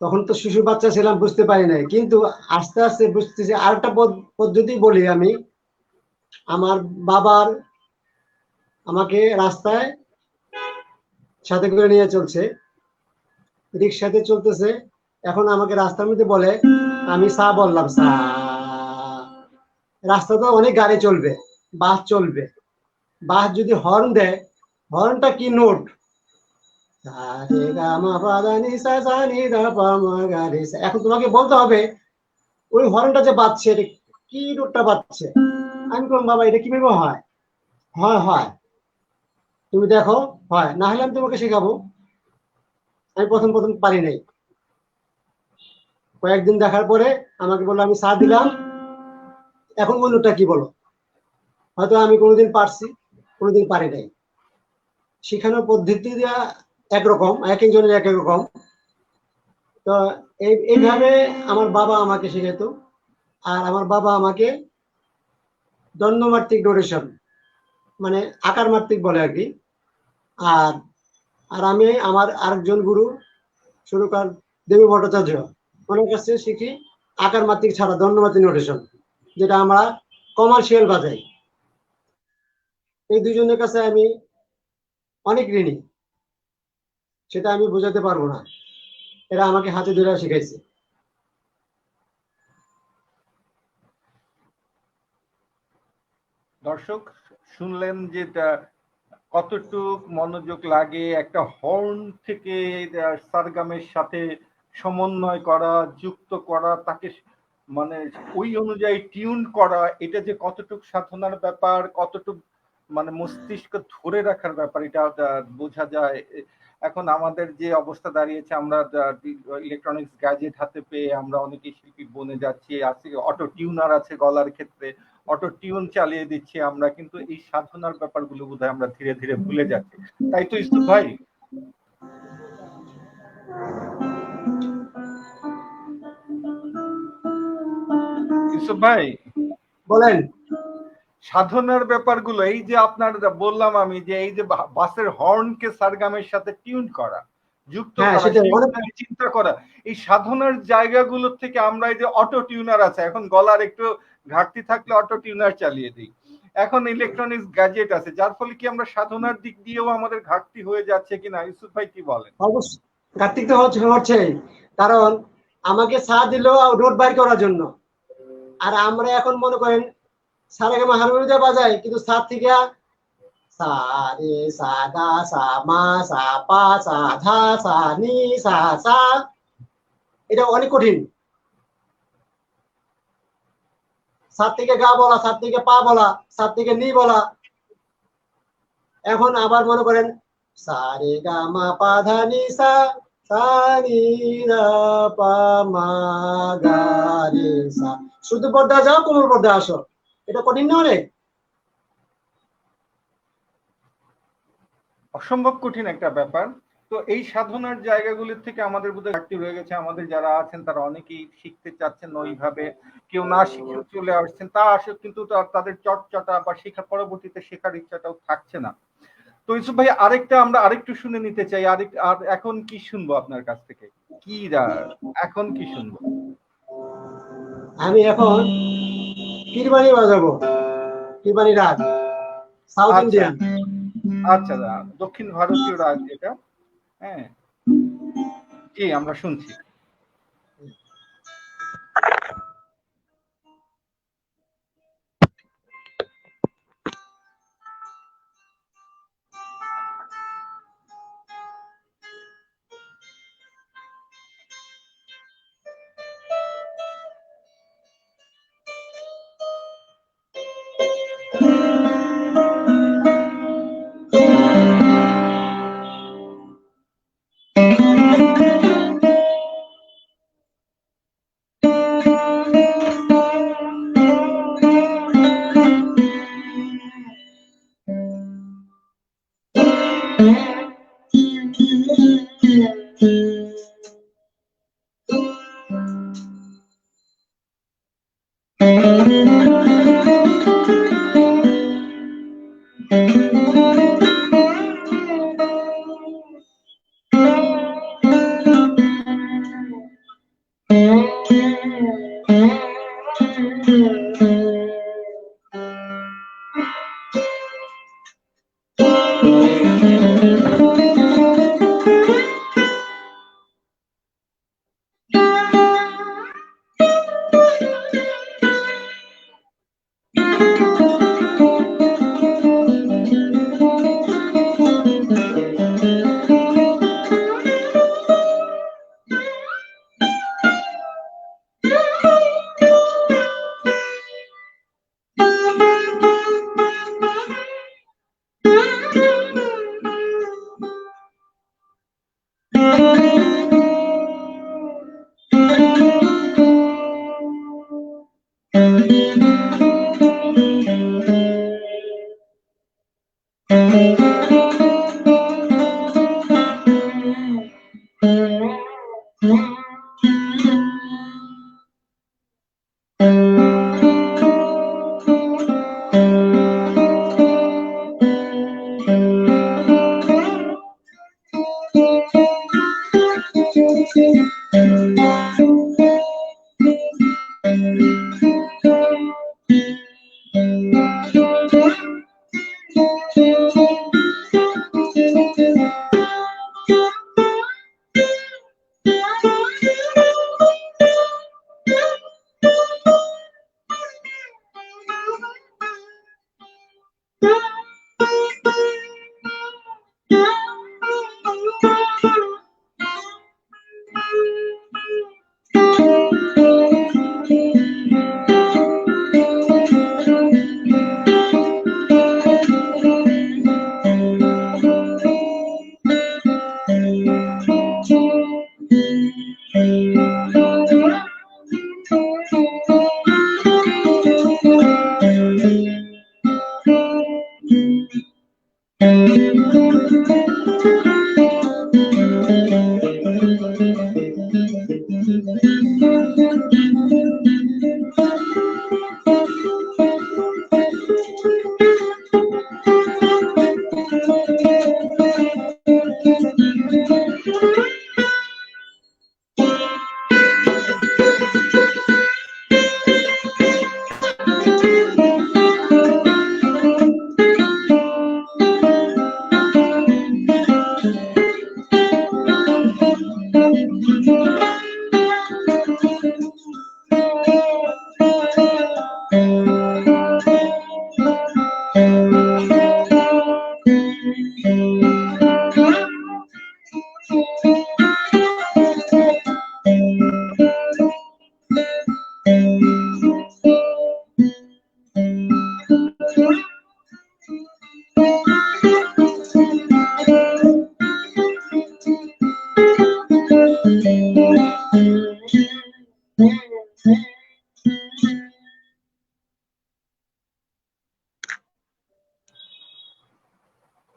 তখন তো শিশু বাচ্চা ছিলাম, বুঝতে পারি নাই, কিন্তু আস্তে আস্তে বুঝতেছি। আরেকটা পদ্ধতি বলি আমি, আমার বাবার আমাকে রাস্তায় সাথে করে নিয়ে চলছে, রিক্সাতে চলতেছে, এখন আমাকে রাস্তার মধ্যে বলে, আমি সা বললাম, সা। রাস্তাতে অনেক গাড়ি চলবে, বাস চলবে, বাস যদি হর্ন দেয়, হর্নটা কি নোট, এখন তোমাকে বলতে হবে ওই হর্নটা যে বাজছে এটা কি নোটটা বাজছে। আমি বললাম, বাবা এটা কিভাবে হয়? হয় হয়, তুমি দেখো, হয় না হলে আমি তোমাকে শেখাবো। আমি প্রথম প্রথম পারি নাই, কয়েকদিন দেখার পরে আমাকে বললো, আমি সা দিলাম, এখন ওই নোটটা কি বলো। হয়তো আমি কোনোদিন পারছি, কোনোদিন পারি নাই। শেখানোর পদ্ধতি একরকম, এক একজনের এক এক রকম। তো এইভাবে আমার বাবা আমাকে শেখাতো। আর আমার বাবা আমাকে দ্বন্দ্বমাত্রিক নোটেশন, মানে আকার মাত্রিক বলে আর কি। আর আর আমি আমার আরেকজন গুরু সুরকার দেবী ভট্টাচার্য, ওনার কাছে শিখি আকার মাত্রিক ছাড়া দ্বন্দ্বমাত্রিক নোটেশন, যেটা আমরা কমার্শিয়াল বাজাই। এই দুজনের কাছে আমি অনেক ঋণী, সেটা আমি বোঝাতে পারবো না। এরা আমাকে হাতে ধরে শিখাইছে। দর্শক শুনলেন যে কতটুক মনোযোগ লাগে একটা হর্ন থেকে সারগামের সাথে সমন্বয় করা, যুক্ত করা, তাকে মানে ওই অনুযায়ী টিউন করা, এটা যে কতটুক সাধনার ব্যাপার, কতটুক মানে মস্তিষ্ক ধরে রাখার ব্যাপার, এটা বোঝা যায়। এখন আমাদের যে অবস্থা দাঁড়িয়েছে, আমরা ইলেকট্রনিক্স গ্যাজেট হাতে পেয়ে আমরা অনেকেই শিল্পী বনে যাচ্ছি, আছে অটো টিউনার আছে গলার ক্ষেত্রে, অটো টিউন চালিয়ে দিচ্ছি আমরা, কিন্তু এই সাধনার ব্যাপারগুলো বোধহয় আমরা ধীরে ধীরে ভুলে যাচ্ছি। তাই তো ইউসুফ ভাই? ইউসুফ ভাই বলেন। সাধনার ব্যাপারগুলো, এই যে আপনার বললাম আমি যে এই যে বাসের হর্নকে সারগামের সাথে টিউন করা, যুক্ত হ্যাঁ, করা, সেটাই চিন্তা করা, এই সাধনার জায়গাগুলো থেকে আমরা এই যে অটো টিউনার আছে, এখন গলার একটু ঘাটতি থাকলে অটো টিউনার চালিয়ে দিই, এখন ইলেকট্রনিক্স গ্যাজেট আছে, যার ফলে কি আমরা সাধনার দিক দিয়েও আমাদের ঘাটতি হয়ে যাচ্ছে কিনা? ইউসুফ ভাই কি বলেন? অবশ্যই ঘাটতি তো হচ্ছে, কারণ আমাকে সাথ দিল রোড বাইর করার জন্য, আর আমরা এখন মনে করেন সারেগামা হারমোনিয়াম বাজাই, কিন্তু সাত থেকে সা রে সা গা সা মা সা পা সা ধা সা নি সা সা, এটা অনেক কঠিন। সাত থেকে গা বলা, সাত থেকে পা বলা, সাত থেকে নি বলা। এখন আবার মনে করেন সা রে গা মা পা ধা নি সা, সা নি রা পা মা গা রে সা। শুধু পর্দা যাও, কোমর পর্দা আসো, এটা কঠিন না অনেক? অসম্ভব কঠিন একটা ব্যাপার। তো এই সাধনার জায়গাগুলির থেকে আমাদের বোধহয় ঘাটতি রয়ে গেছে। আমাদের যারা আছেন তারা অনেকেই শিখতে চাচ্ছেন ওইভাবে, কেউ না শিখে চলে আসছেন, তা আসে, কিন্তু তাদের চটচটা বা শেখার পরবর্তীতে শেখার ইচ্ছাটাও থাকছে না। তো ইউসুফ ভাই আমরা আরেকটু শুনে নিতে চাই, আর এখন কি শুনবো আপনার কাছ থেকে? কি এখন কি শুনবো? আমি এখন কিরবানি বাজাবো, কিরবানি রাগ, সাউথ ইন্ডিয়ান। আচ্ছা, দক্ষিণ ভারতীয় রাগ এটা। হ্যাঁ, জি, আমরা শুনছি।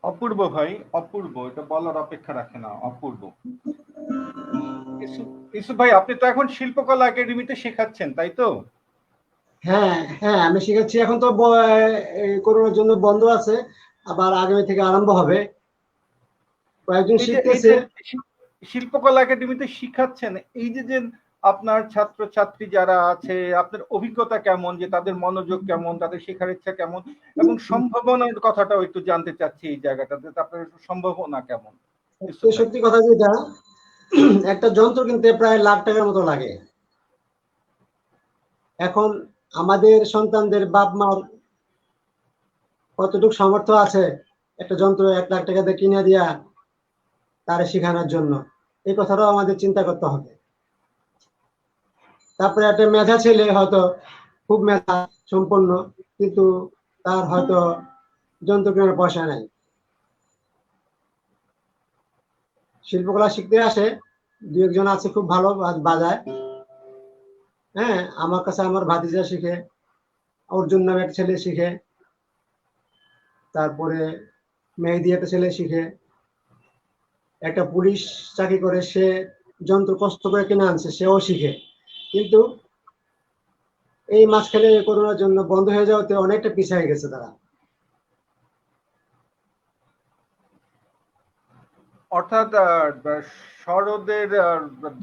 অপূর্ব ভাই, অপূর্ব, এটা বলার অপেক্ষা রাখে না, অপূর্ব। ইসুফ ভাই, আপনি তো এখন শিল্পকলা একাডেমিতে শেখাচ্ছেন, তাই তো? হ্যাঁ হ্যাঁ, আমি শিখাচ্ছি। এখন তো করোনার জন্য বন্ধ আছে, আবার আগামী থেকে আরম্ভ হবে। কয়েকজন শিখতেছে। শিল্পকলা একাডেমিতে শিখাচ্ছেন, এই যে আপনার ছাত্রছাত্রী যারা আছে, আপনার অভিজ্ঞতা কেমন, যে তাদের মনোযোগ কেমন, তাদের শেখার ইচ্ছা কেমন, এবং সম্ভাবনার কথাটাও একটু জানতে চাচ্ছি এই জায়গাটাতে, আপনার সম্ভাবনা কেমন? সত্যি কথা যেটা, একটা যন্ত্র কিনতে প্রায় লাখ টাকার মতো লাগে। এখন আমাদের সন্তানদের বাপ মার কতটুকু সামর্থ্য আছে একটা যন্ত্র 1 লাখ টাকা দিয়ে কিনে দিয়া তারে শেখানোর জন্য, এই কথাটাও আমাদের চিন্তা করতে হবে। তারপরে একটা মেধা ছেলে হয়তো খুব মেধা সম্পন্ন, কিন্তু তার হয়তো যন্ত্র কেনার পয়সা নাই। শিল্পকলা শিখতে আসে, 2-1 জন আছে খুব ভালো বাজায়। হ্যাঁ, আমার কাছে আমার ভাতিজা শিখে, অর্জুন নামে একটা ছেলে শিখে, তারপরে মেহেদি একটা ছেলে শিখে, একটা পুলিশ চাকরি করে, সে যন্ত্র কষ্ট করে কিনে আনছে, সেও শিখে। কিন্তু এই মাঝখানে করোনার জন্য বন্ধ হয়ে যাওয়াতে অনেকটা পিছিয়ে গেছে তারা। অর্থাৎ সরোদের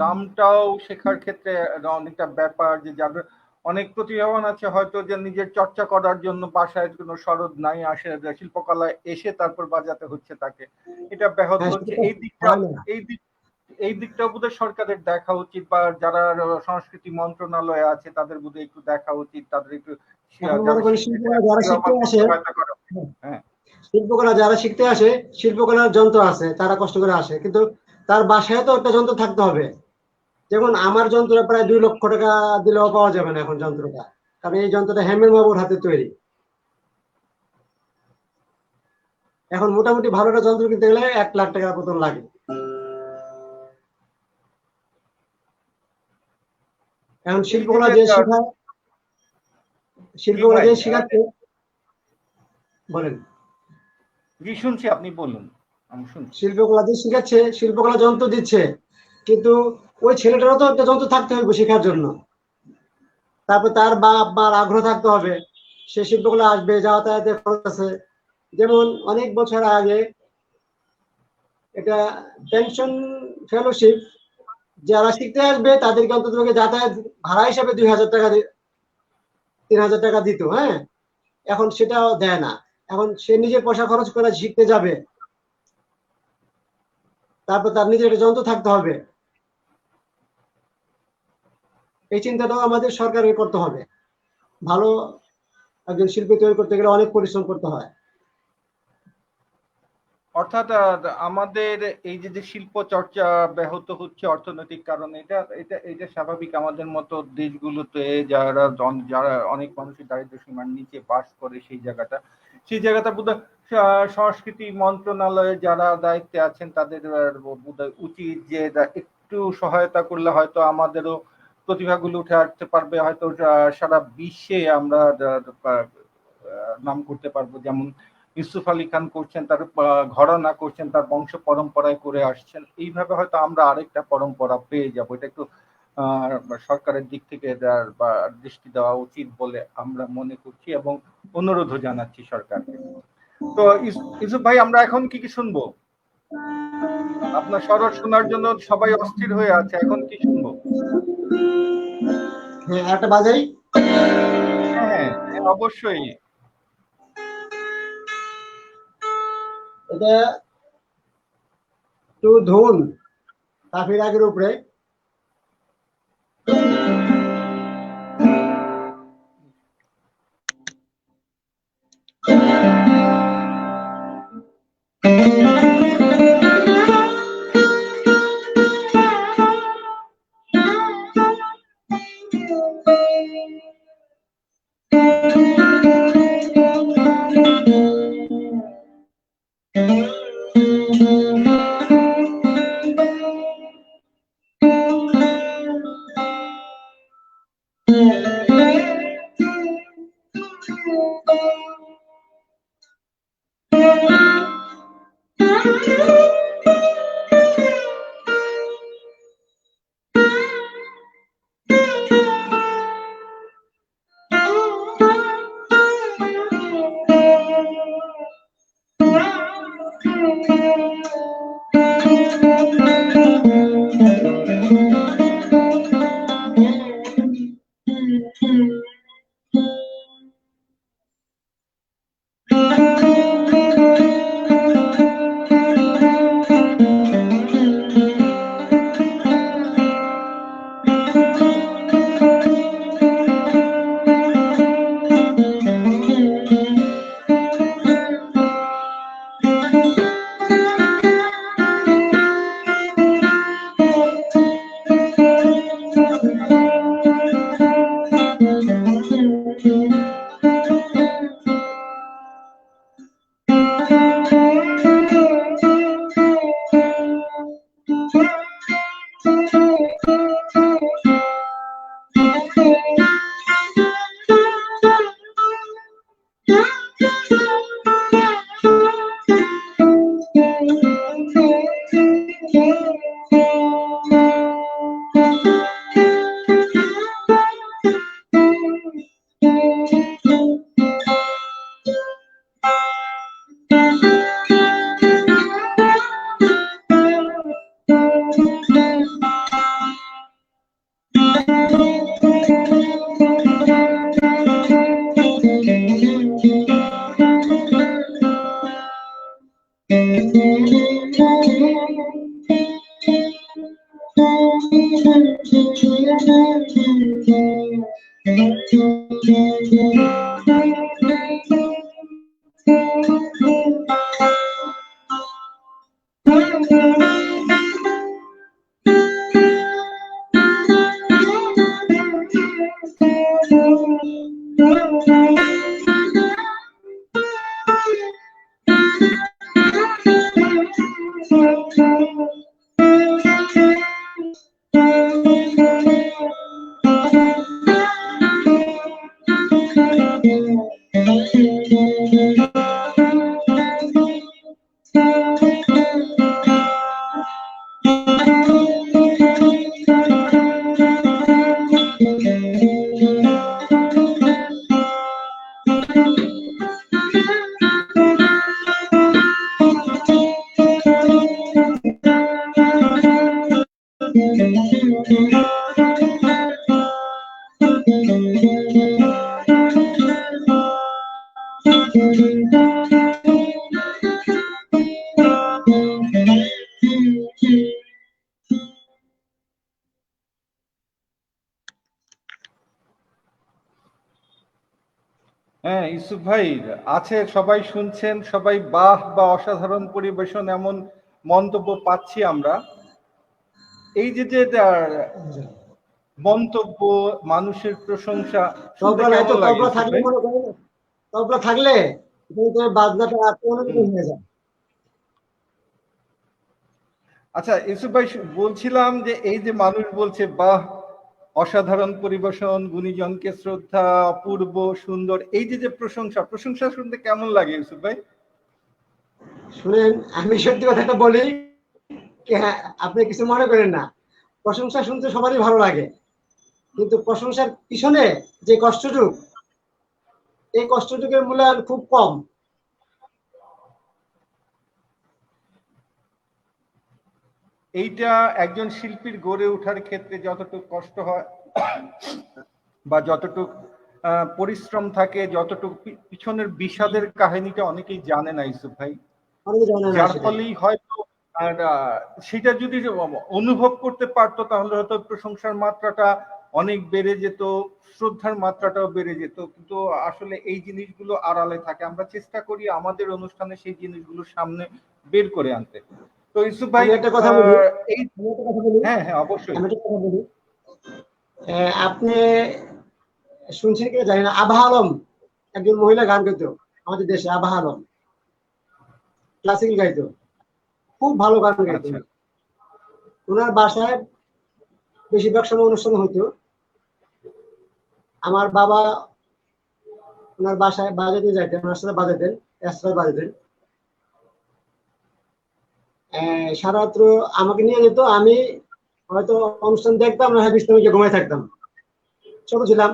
দামটাও শেখার ক্ষেত্রে অনেকটা ব্যাপার, যে যাদের অনেক প্রতিভাবান আছে হয়তো, যে নিজের চর্চা করার জন্য বাসায় কোনো সরোদ নাই, আসে শিল্পকলায় এসে তারপর বাজাতে হচ্ছে তাকে, এটা ব্যাহত হচ্ছে। এই দিকটা বোধহয় সরকারের দেখা উচিত, বা যারা সংস্কৃতি মন্ত্রণালয়ে আছে তাদের বোধহয় একটু দেখা উচিত, তাদের একটু শিল্পকলা যারা শিখতে আসে, শিল্পকলার যন্ত্র আছে, তারা কষ্ট করে আসে, কিন্তু তার বাসায় তো একটা যন্ত্র থাকতে হবে। যেমন আমার যন্ত্র প্রায় 2 লক্ষ টাকা দিলেও পাওয়া যাবে না এখন যন্ত্রটা, কারণ এই যন্ত্রটা হেমের বাবুর হাতে তৈরি। এখন মোটামুটি ভালো একটা যন্ত্র কিনতে গেলে 1 লাখ টাকার মতন লাগে। এখন শিল্পকলা যে শেখায়, শিল্পকলা যে শেখাচ্ছে, বলেন। জি শুনছি, আপনি বলুন, আমি শুনছি। শিল্পকলা যে শেখাচ্ছে, শিল্পকলা যন্ত্র দিচ্ছে, কিন্তু ওই ছেলেটারও তো একটা যন্ত্র থাকতে হবে শেখার জন্য। তারপর তার বাপ মার আগ্রহ থাকতে হবে, সে শিল্পকলা আসবে, যাতায়াতের খরচ আছে। যেমন অনেক বছর আগে এটা পেনশন ফেলোশিপ, যারা শিখতে আসবে তাদেরকে অন্তত যাতায়াত ভাড়া হিসাবে 2,000 টাকা 3,000 টাকা দিত। হ্যাঁ, এখন সেটাও দেয় না। এখন সে নিজের পয়সা খরচ করে শিখতে যাবে, তারপর তার নিজের একটা যন্ত্র থাকতে হবে। এই চিন্তাটাও আমাদের সরকারের করতে হবে। ভালো একজন শিল্পী তৈরি করতে গেলে অনেক পরিশ্রম করতে হয়। অর্থাৎ আমাদের এই যে শিল্প চর্চা ব্যাহত হচ্ছে অর্থনৈতিক কারণে, এটা স্বাভাবিক। আমাদের মতো দেশগুলোতে যারা অনেক মানুষের দারিদ্র সীমার নিচে বাস করে, সেই জায়গাটা বোধহয় সংস্কৃতি মন্ত্রণালয়ে যারা দায়িত্বে আছেন তাদের বোধহয় উচিত যে একটু সহায়তা করলে হয়তো আমাদেরও প্রতিভাগুলো উঠে আসতে পারবে, হয়তো সারা বিশ্বে আমরা নাম করতে পারবো। যেমন ইউসুফ আলী খান করছেন, তার ঘরানা করছেন, তার বংশ পরম্পরায় করে আসছেন। এইভাবে হয়তো আমরা আরেকটা পরম্পরা পেয়ে যাব। এটা একটু সরকারের দিক থেকে দৃষ্টি দেওয়া উচিত বলে আমরা মনে করছি এবং অনুরোধও জানাচ্ছি সরকারকে। তো ইউসুফ ভাই, আমরা এখন কি কি শুনবো? আপনার স্বর শোনার জন্য সবাই অস্থির হয়ে আছে। এখন কি শুনবো? হ্যাঁ, একটা বাজাই। হ্যাঁ, অবশ্যই। এটা একটু ধুন কাফি রাগের উপরে। হ্যাঁ ইউসুফ ভাই, আছে, সবাই শুনছেন, সবাই বাহ বা অসাধারণ পরিবেশন এমন মন্তব্য পাচ্ছি আমরা। এই যে মন্তব্য, মানুষের প্রশংসা শুনতে কেমন লাগে ইউসুফ ভাই? তবলা থাকলে বাজনাটা অন্যরকম হয়ে যায়। আচ্ছা ইউসুফ ভাই, বলছিলাম যে এই যে মানুষ বলছে বাহ, অসাধারণ পরিবেশন, গুণীজনকে শ্রদ্ধা, অপূর্ব সুন্দর, এই যে প্রশংসা শুনতে কেমন লাগে ইউসুফ ভাই? শুনেন, আমি সত্যি কথাটা বলি, হ্যাঁ, আপনি কিছু মনে করেন না, প্রশংসা শুনতে সবারই ভালো লাগে, কিন্তু প্রশংসার পিছনে যে কষ্টটুক, এই কষ্টটুকের মূল্যায়ন খুব কম। এইটা একজন শিল্পীর গড়ে ওঠার ক্ষেত্রে যতটুকু কষ্ট হয় বা যতটুকু পরিশ্রম থাকে, যতটুকু পিছনের বিষাদের কাহিনীটা অনেকেই জানে না ইউসুফ ভাই। অনেকে জানে না যার সেটাই। ফলেই হয়তো আর সেটা যদি অনুভব করতে পারতো তাহলে হয়তো প্রশংসার মাত্রাটা অনেক বেড়ে যেত, শ্রদ্ধার মাত্রাটাও বেড়ে যেত। কিন্তু আসলে এই জিনিসগুলো আড়ালে থাকে। আমরা চেষ্টা করি আমাদের অনুষ্ঠানে সেই জিনিসগুলো সামনে বের করে আনতে। তো ইউসুফ ভাই, আমি একটা কথা বলি, এই আমি একটা কথা বলি, হ্যাঁ হ্যাঁ অবশ্যই। আমি একটা কথা বলি। আপনি শুনছেন কিনা জানি না, আভা আলম একজন মহিলা গান গাইতো আমাদের দেশে, আভা আলম ক্লাসিক্যাল গাইতো, খুব ভালো গান গাইতো। আচ্ছা ওনার বাসায় বেশিরভাগ সময় অনুষ্ঠান হতো। আমার বাবা ওনার বাসায় বাজাতে যাইতেন, ওনার সাথে বাজাতেন, এসরায় বাজাতেন। সারা রাত্র আমাকে নিয়ে যেত, আমি হয়তো অনুষ্ঠান দেখতাম না, হয় বিছানায় গিয়ে ঘুমাই থাকতাম। ছোট ছিলাম,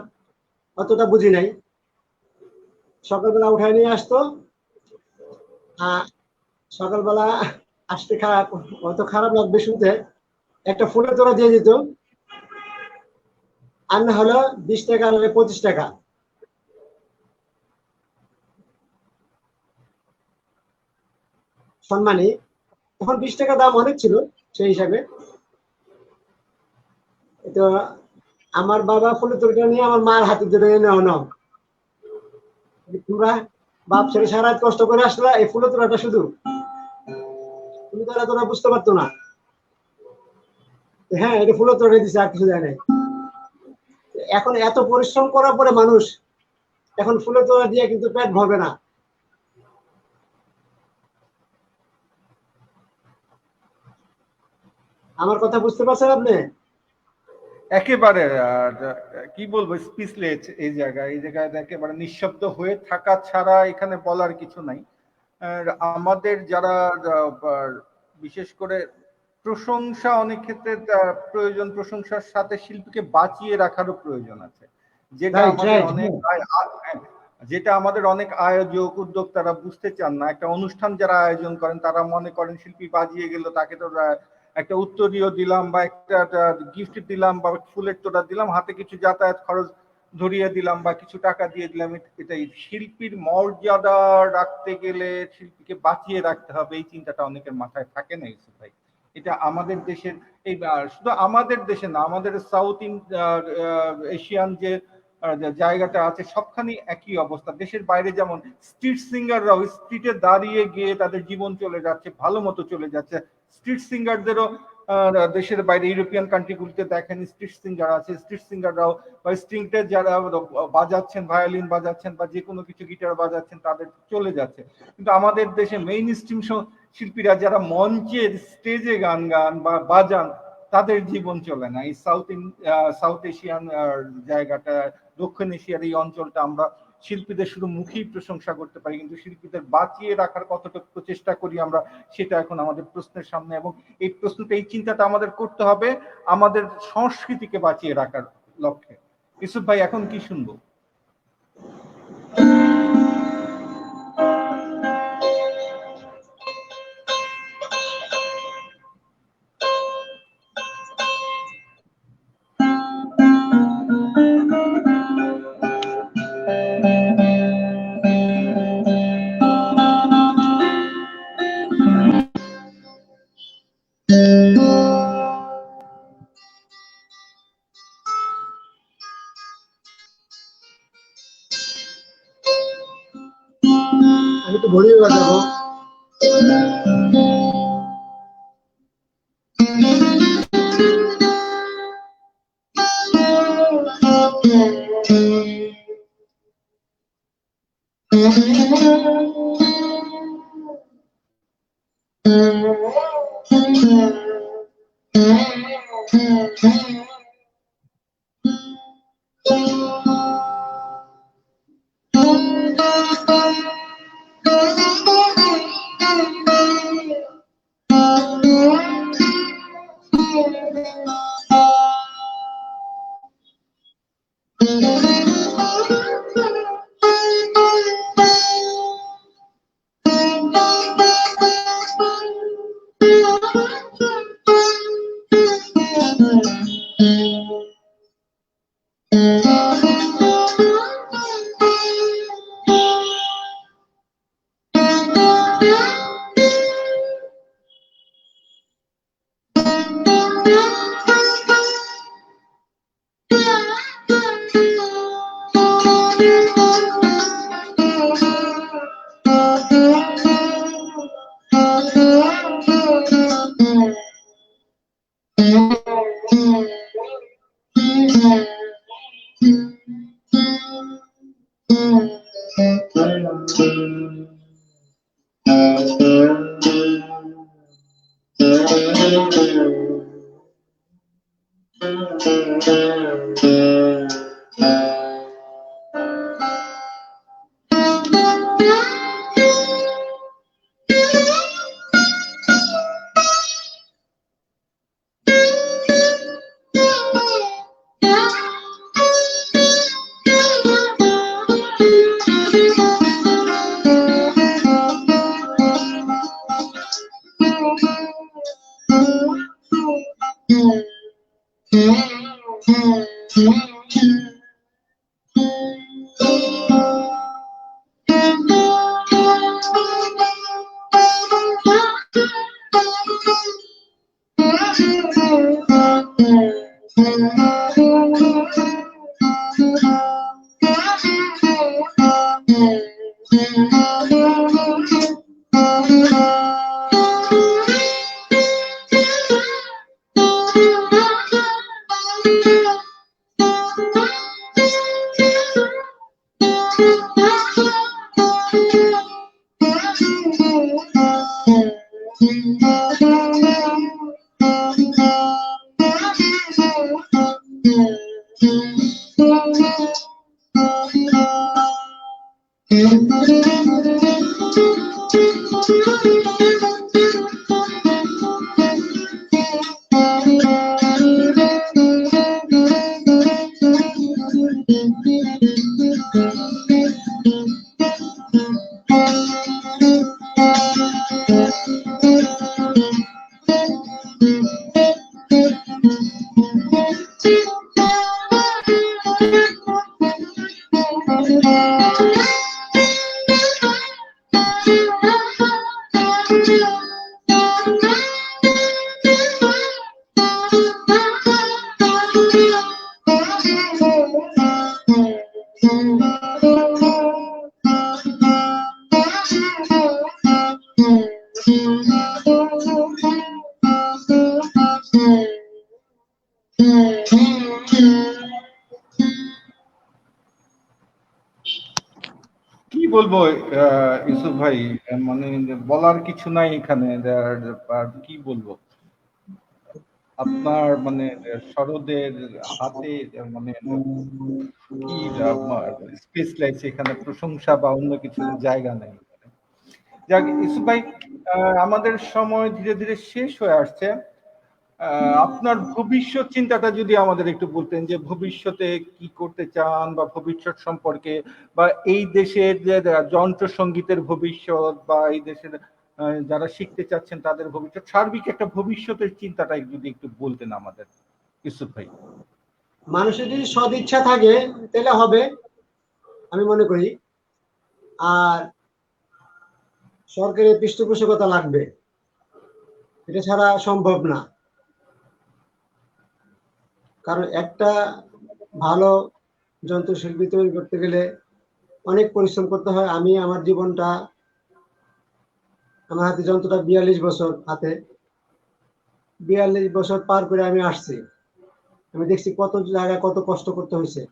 অতটা বুঝি নাই। সকালবেলা উঠায় নিয়ে আসতো, সকালবেলা আসতে খারাপ, হয়তো খারাপ লাগবে শুনতে, একটা ফুলের তোড়া দিয়ে দিত, আর না হলো 20 টাকা, 25 টাকা সম্মানী। তখন 20 টাকা দাম অনেক ছিল সেই হিসাবে। তো আমার বাবা ফুলের তোড়াটা নিয়ে আমার মার হাতে ধরে নাও নাও, তোমরা বাপ ছেলে সারা রাত কষ্ট করে আসলা, এই ফুলের তোড়াটা শুধু, তুমি তো তোরা বুঝতে পারতো না। হ্যাঁ, এটা ফুলের তোড়া দিছে, আর কিছু দেয় নাই। এখন এত পরিশ্রম করার পরে মানুষ এখন ফুলের তোড়া দিয়ে কিন্তু পেট ভরবে না। আমার কথা বুঝতে পারছেন আপনি? একেবারে কি বলবো, স্পিচলেস এই জায়গায়, একেবারে নিঃশব্দ হয়ে থাকা ছাড়া এখানে বলার কিছু নাই। আর আমাদের যারা বিশেষ করে প্রশংসা অনেক ক্ষেত্রে প্রয়োজন, প্রশংসার সাথে শিল্পীকে বাঁচিয়ে রাখারও প্রয়োজন আছে, যেটা রাইট আমাদের রাইট অনেক যেটা আমাদের অনেক আয়োজক উদ্যোক্তারা বুঝতে চান না। একটা অনুষ্ঠান যারা আয়োজন করেন তারা মনে করেন শিল্পী বাজিয়ে গেল, তাকে তো একটা উত্তরীয় দিলাম বা একটা গিফট দিলাম বা ফুলের তোড়া দিলাম, হাতে কিছু যাতায়াত খরচ ধরিয়ে দিলাম বা কিছু টাকা দিয়ে দিলাম। এটাই শিল্পীর মর্যাদা রাখতে গেলে শিল্পীকে বাঁচিয়ে রাখতে হবে, এই চিন্তাটা অনেকের মাথায় থাকে না ইউসুফ ভাই। এটা আমাদের দেশের এই শুধু আমাদের দেশে না, আমাদের সাউথ এশিয়ান যে জায়গাটা আছে সবখানি একই অবস্থা। দেশের বাইরে যেমন স্ট্রিট সিঙ্গাররাও স্ট্রিটে দাঁড়িয়ে গিয়ে তাদের জীবন চলে যাচ্ছে, ভালো মতো চলে যাচ্ছে। স্ট্রিট সিঙ্গারদেরও দেশের বাইরে ইউরোপিয়ান কান্ট্রিগুলিতে দেখেন স্ট্রিট সিঙ্গার আছে, স্ট্রিট সিঙ্গাররাও বা স্ট্রিংটে যারা বাজাচ্ছেন, ভায়োলিন বাজাচ্ছেন বা যে কোনো কিছু গিটার বাজাচ্ছেন, তাদের চলে যাচ্ছে। কিন্তু আমাদের দেশে মেইন স্ট্রিম শিল্পীরা যারা মঞ্চের স্টেজে গান গান বা বাজান, তাদের জীবন চলে না। এই সাউথ এশিয়ান জায়গাটা, দক্ষিণ এশিয়ার এই অঞ্চলটা আমরা শিল্পীদের শুধু মুখেই প্রশংসা করতে পারি, কিন্তু শিল্পীদের বাঁচিয়ে রাখার কতটুকু প্রচেষ্টা করি আমরা, সেটা এখন আমাদের প্রশ্নের সামনে। এবং এই প্রশ্নটা, এই চিন্তাটা আমাদের করতে হবে আমাদের সংস্কৃতিকে বাঁচিয়ে রাখার লক্ষ্যে। ইউসুফ ভাই, এখন কি শুনবো? আমি তো ভুলিয়ে বাজাবো। কি বলবো ইউসুফ ভাই, মানে বলার কিছু নাই এখানে। আর কি বলবো, আপনার মানে শরদের হাতে মানে কি স্পেসলেস, এখানে প্রশংসা বা অন্য কিছু জায়গা নেই। যাক ইউসুফ ভাই, আমাদের সময় ধীরে ধীরে শেষ হয়ে আসছে। আপনার ভবিষ্যৎ চিন্তাটা যদি আমাদের একটু বলতেন, যে ভবিষ্যতে কি করতে চান, বা ভবিষ্যৎ সম্পর্কে, বা এই দেশের যে যন্ত্র সঙ্গীতের ভবিষ্যৎ, বা এই দেশের যারা শিখতে চাচ্ছেন তাদের ভবিষ্যৎ, সার্বিক একটা ভবিষ্যতের চিন্তাটা যদি একটু বলতেন আমাদের ইউসুফ ভাই। মানুষের যদি সদ ইচ্ছা থাকে তাহলে হবে, আমি মনে করি। আর সরকারের পৃষ্ঠপোষকতা লাগবে, এটা ছাড়া সম্ভব না। কারণ একটা ভালো যন্ত্রশিল্পী তৈরি করতে গেলে অনেক পরিশ্রম করতে হয়। আমি আমার জীবনটা, আমার হাতে যন্ত্রটা 42 বছর, হাতে 42 বছর পার করে আমি আসছি। আমি দেখছি কত জায়গায় কত কষ্ট করতে হয়েছে।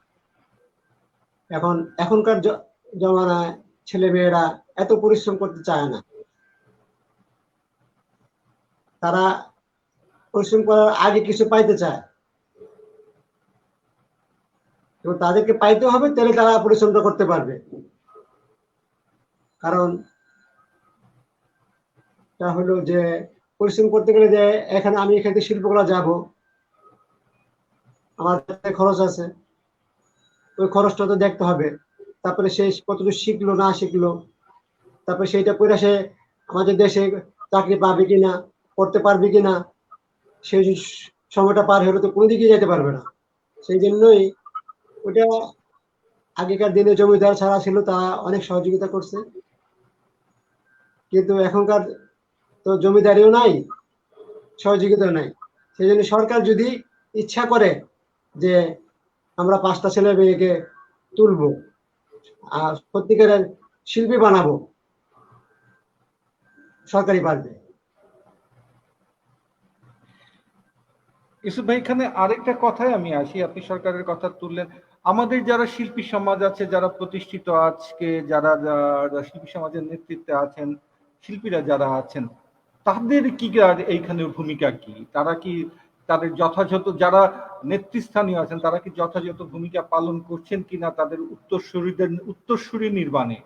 এখনকার জমানায় ছেলে মেয়েরা এত পরিশ্রম করতে চায় না। তারা পরিশ্রম করার আগে কিছু পাইতে চায়, এবং তাদেরকে পাইতে হবে, তাহলে তারা পরিশ্রমটা করতে পারবে। কারণ তা হলো যে পরিশ্রম করতে গেলে, যে আমি এখান থেকে শিল্পকলা যাব, আমার খরচ আছে, ওই খরচটা তো দেখতে হবে। তারপরে সে কতটুকু শিখলো না শিখলো, তারপরে সেইটা পড়ে সে আমাদের দেশে চাকরি পাবে কিনা, করতে পারবে কিনা, সেই সময়টা পার হলে তো কোনো দিকে যেতে পারবে না। সেই জন্যই ওটা, আগেকার দিনে জমিদার ছাড়া ছিল, তারা অনেক সহযোগিতা করছে। কিন্তু এখনকার তো জমিদারিও নাই, সহযোগিতাও নাই। সেই জন্য সরকার যদি ইচ্ছা করে যে আমরা 5টা ছেলে মেয়েকে তুলবো আর সত্যিকারের শিল্পী বানাবো, সরকারি পারবে। ইউসুফ ভাই, এখানে আরেকটা কথায় আমি আসি, আপনি সরকারের কথা তুললেন। আমাদের যারা শিল্পী সমাজ আছে, যারা প্রতিষ্ঠিত আজকে, যারা যারা শিল্পী সমাজের নেতৃত্বে আছেন, শিল্পীরা যারা আছেন, তাদের কি আর এইখানে ভূমিকা কি? তারা কি তাদের যথাযথ, যারা নেতৃস্থানীয় আছেন, তারা কি যথাযথ ভূমিকা পালন করছেন কিনা তাদের উত্তরসূরি নির্মাণে?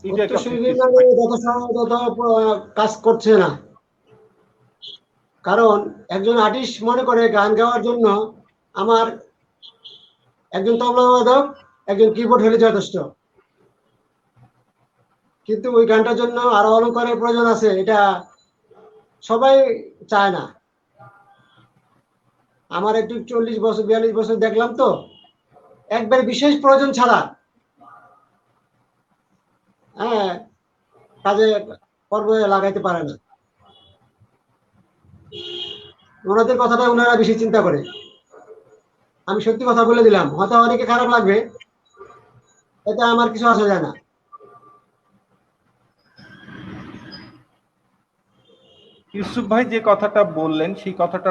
এটাকে আপনি কি কাজ করছে না, কারণ একজন আর্টিস্ট মনে করে গান গাওয়ার জন্য আমার একজন তবলা বাদক, একজন কিবোর্ড হলে যথেষ্ট, কিন্তু ওই গানটার জন্য আরো অলংকারের প্রয়োজন আছে, এটা সবাই চায় না। আমার একটু 40 বছর 42 বছর দেখলাম তো, একবার বিশেষ প্রয়োজন ছাড়া হ্যাঁ কাজে পর্বে লাগাইতে পারে না। ওনাদের কথাটা ওনারা বেশি চিন্তা করে। আমি সত্যি কথা বলে দিলাম, হয়তো অনেকে খারাপ লাগবে, এটা আমার কিছু আসা যায় না। ইউসুফ ভাই যে কথাটা বললেন, সেই কথাটা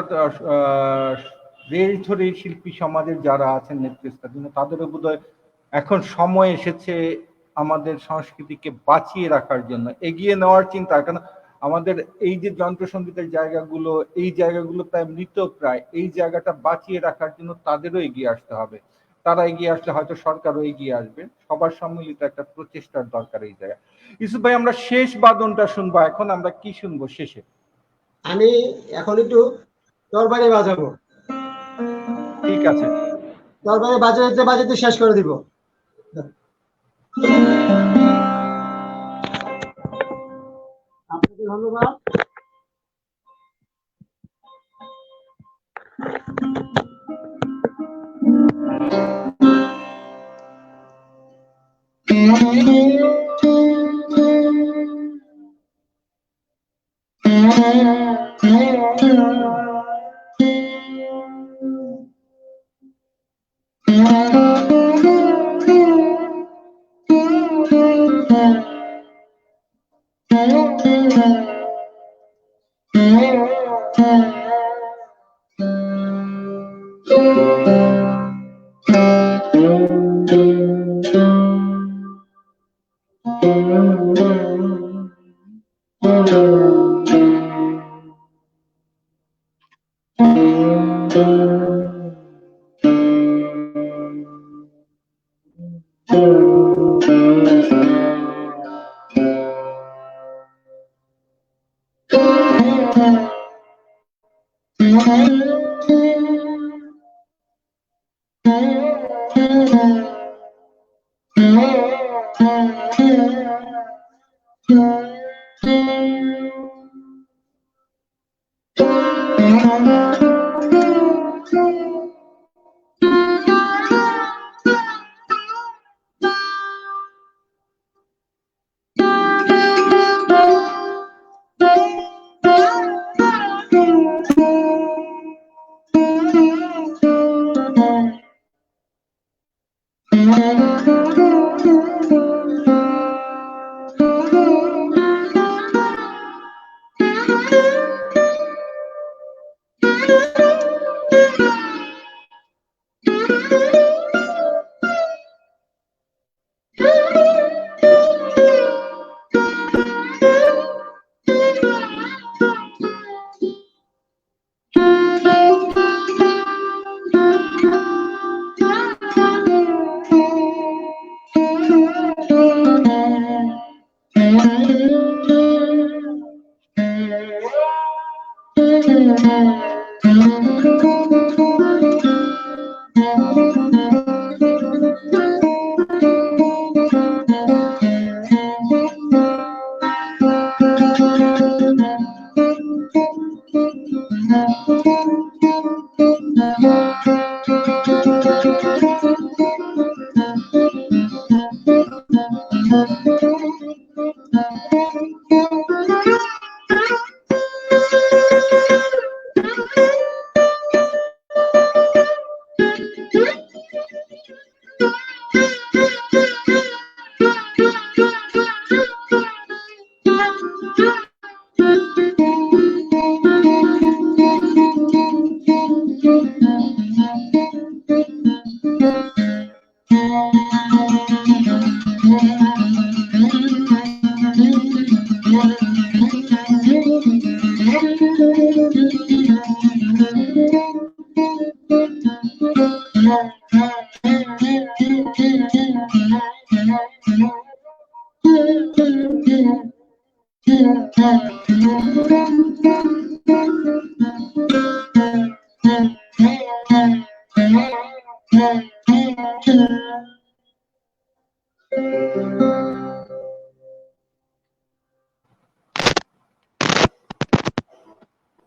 রেল ধরে শিল্পী সমাজের যারা আছেন নেতৃস্থানীয়, তাদেরও বোধহয় এখন সময় এসেছে আমাদের সংস্কৃতিকে বাঁচিয়ে রাখার জন্য এগিয়ে নেওয়ার চিন্তা। কারণ আমাদের এই যে যন্ত্রসঙ্গীতের জায়গাগুলো, এই জায়গাগুলো প্রায় মৃত প্রায়, এই জায়গাটা বাঁচিয়ে রাখার জন্য তাদেরও এগিয়ে আসতে হবে। তারা এগিয়ে আসলে হয়তো সরকারও এগিয়ে আসবে। সবার সম্মিলিত একটা প্রচেষ্টার দরকার এই জায়গায়। ইউসুফ ভাই, আমরা শেষ বাদনটা শুনবো। এখন আমরা কি শুনবো শেষে? আমি এখন একটু তরবারি বাজাবো। ঠিক আছে, তরবারি বাজাতে বাজাতে শেষ করে দিব। আপনাকে ধন্যবাদ।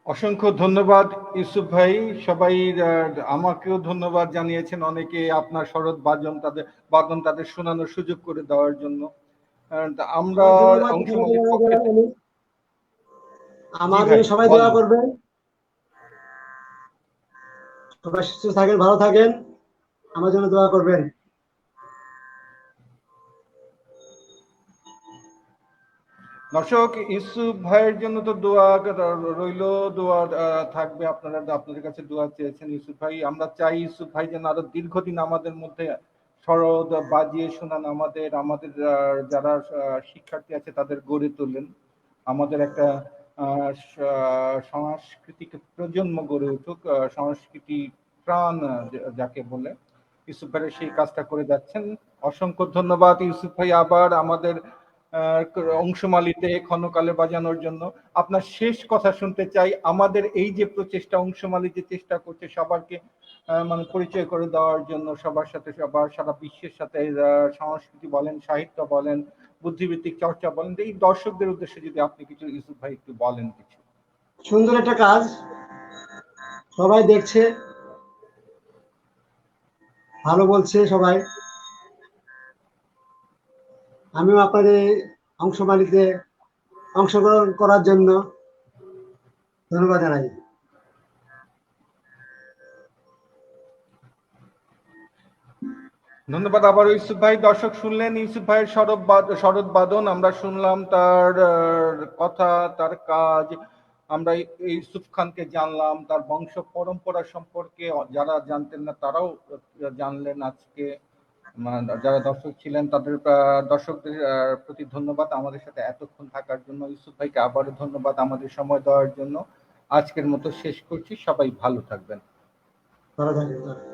অসংখ্য ধন্যবাদ ইউসুফ ভাই। সবাই আমাকেও ধন্যবাদ জানিয়েছেন অনেকে, আপনার শরৎ বাদন তাদের শোনানোর সুযোগ করে দেওয়ার জন্য। আমরা অংশমালীর পক্ষে আমার জি ভাই, জন্য সবাই বলেন। দোয়া করবেন, সবাই সুস্থ থাকেন, ভালো থাকেন, আমার জন্য দোয়া করবেন। দর্শক, ইউসুফ ভাইয়ের জন্য তো দোয়া রইল, দোয়া থাকবে। আপনাদের কাছে দোয়া চেয়েছেন ইউসুফ ভাই। আমরা চাই ইউসুফ ভাই যেন আরো দীর্ঘদিন আমাদের মধ্যে শরৎ বাজিয়ে শোনান, আমাদের যারা শিক্ষার্থী আছে তাদের গড়ে তোলেন, আমাদের একটা সাংস্কৃতিক প্রজন্ম গড়ে উঠুক, সংস্কৃতি প্রাণ যাকে বলে। ইউসুফ ভাই সেই কাজটা করে যাচ্ছেন। অসংখ্য ধন্যবাদ ইউসুফ ভাই, আবার আমাদের অংশমালীতে ক্ষণকালে বাজানোর জন্য। আপনার শেষ কথা শুনতে চাই। আমাদের এই যে প্রচেষ্টা, অংশমালী যে চেষ্টা করছে সবারকে মানে পরিচয় করে দেওয়ার জন্য, সবার সাথে, সবার সারা বিশ্বের সাথে সংস্কৃতি বলেন, সাহিত্য বলেন, বুদ্ধিবৃত্তিক চর্চা বলেন, এই দর্শকদের উদ্দেশ্যে যদি আপনি কিছু ইউসুফ ভাই একটু বলেন কিছু। সুন্দর একটা কাজ, সবাই দেখছে, ভালো বলছে সবাই। আমিও আপনাদের অংশমালীতে অংশগ্রহণ করার জন্য ধন্যবাদ জানাই। ধন্যবাদ আবার ইউসুফ ভাই। দর্শক শুনলেন ইউসুফ ভাইয়ের শরৎ বাদন, আমরা শুনলাম তার কথা, তার কাজ। আমরা ইউসুফ খানকে জানলাম, তার বংশ পরম্পরা সম্পর্কে যারা জানতেন না তারাও জানলেন আজকে। যারা দর্শক ছিলেন তাদের দর্শকদের প্রতি ধন্যবাদ আমাদের সাথে এতক্ষণ থাকার জন্য। ইউসুফ ভাইকে আবারও ধন্যবাদ আমাদের সময় দেওয়ার জন্য। আজকের মতো শেষ করছি, সবাই ভালো থাকবেন। ভালো থাকবেন।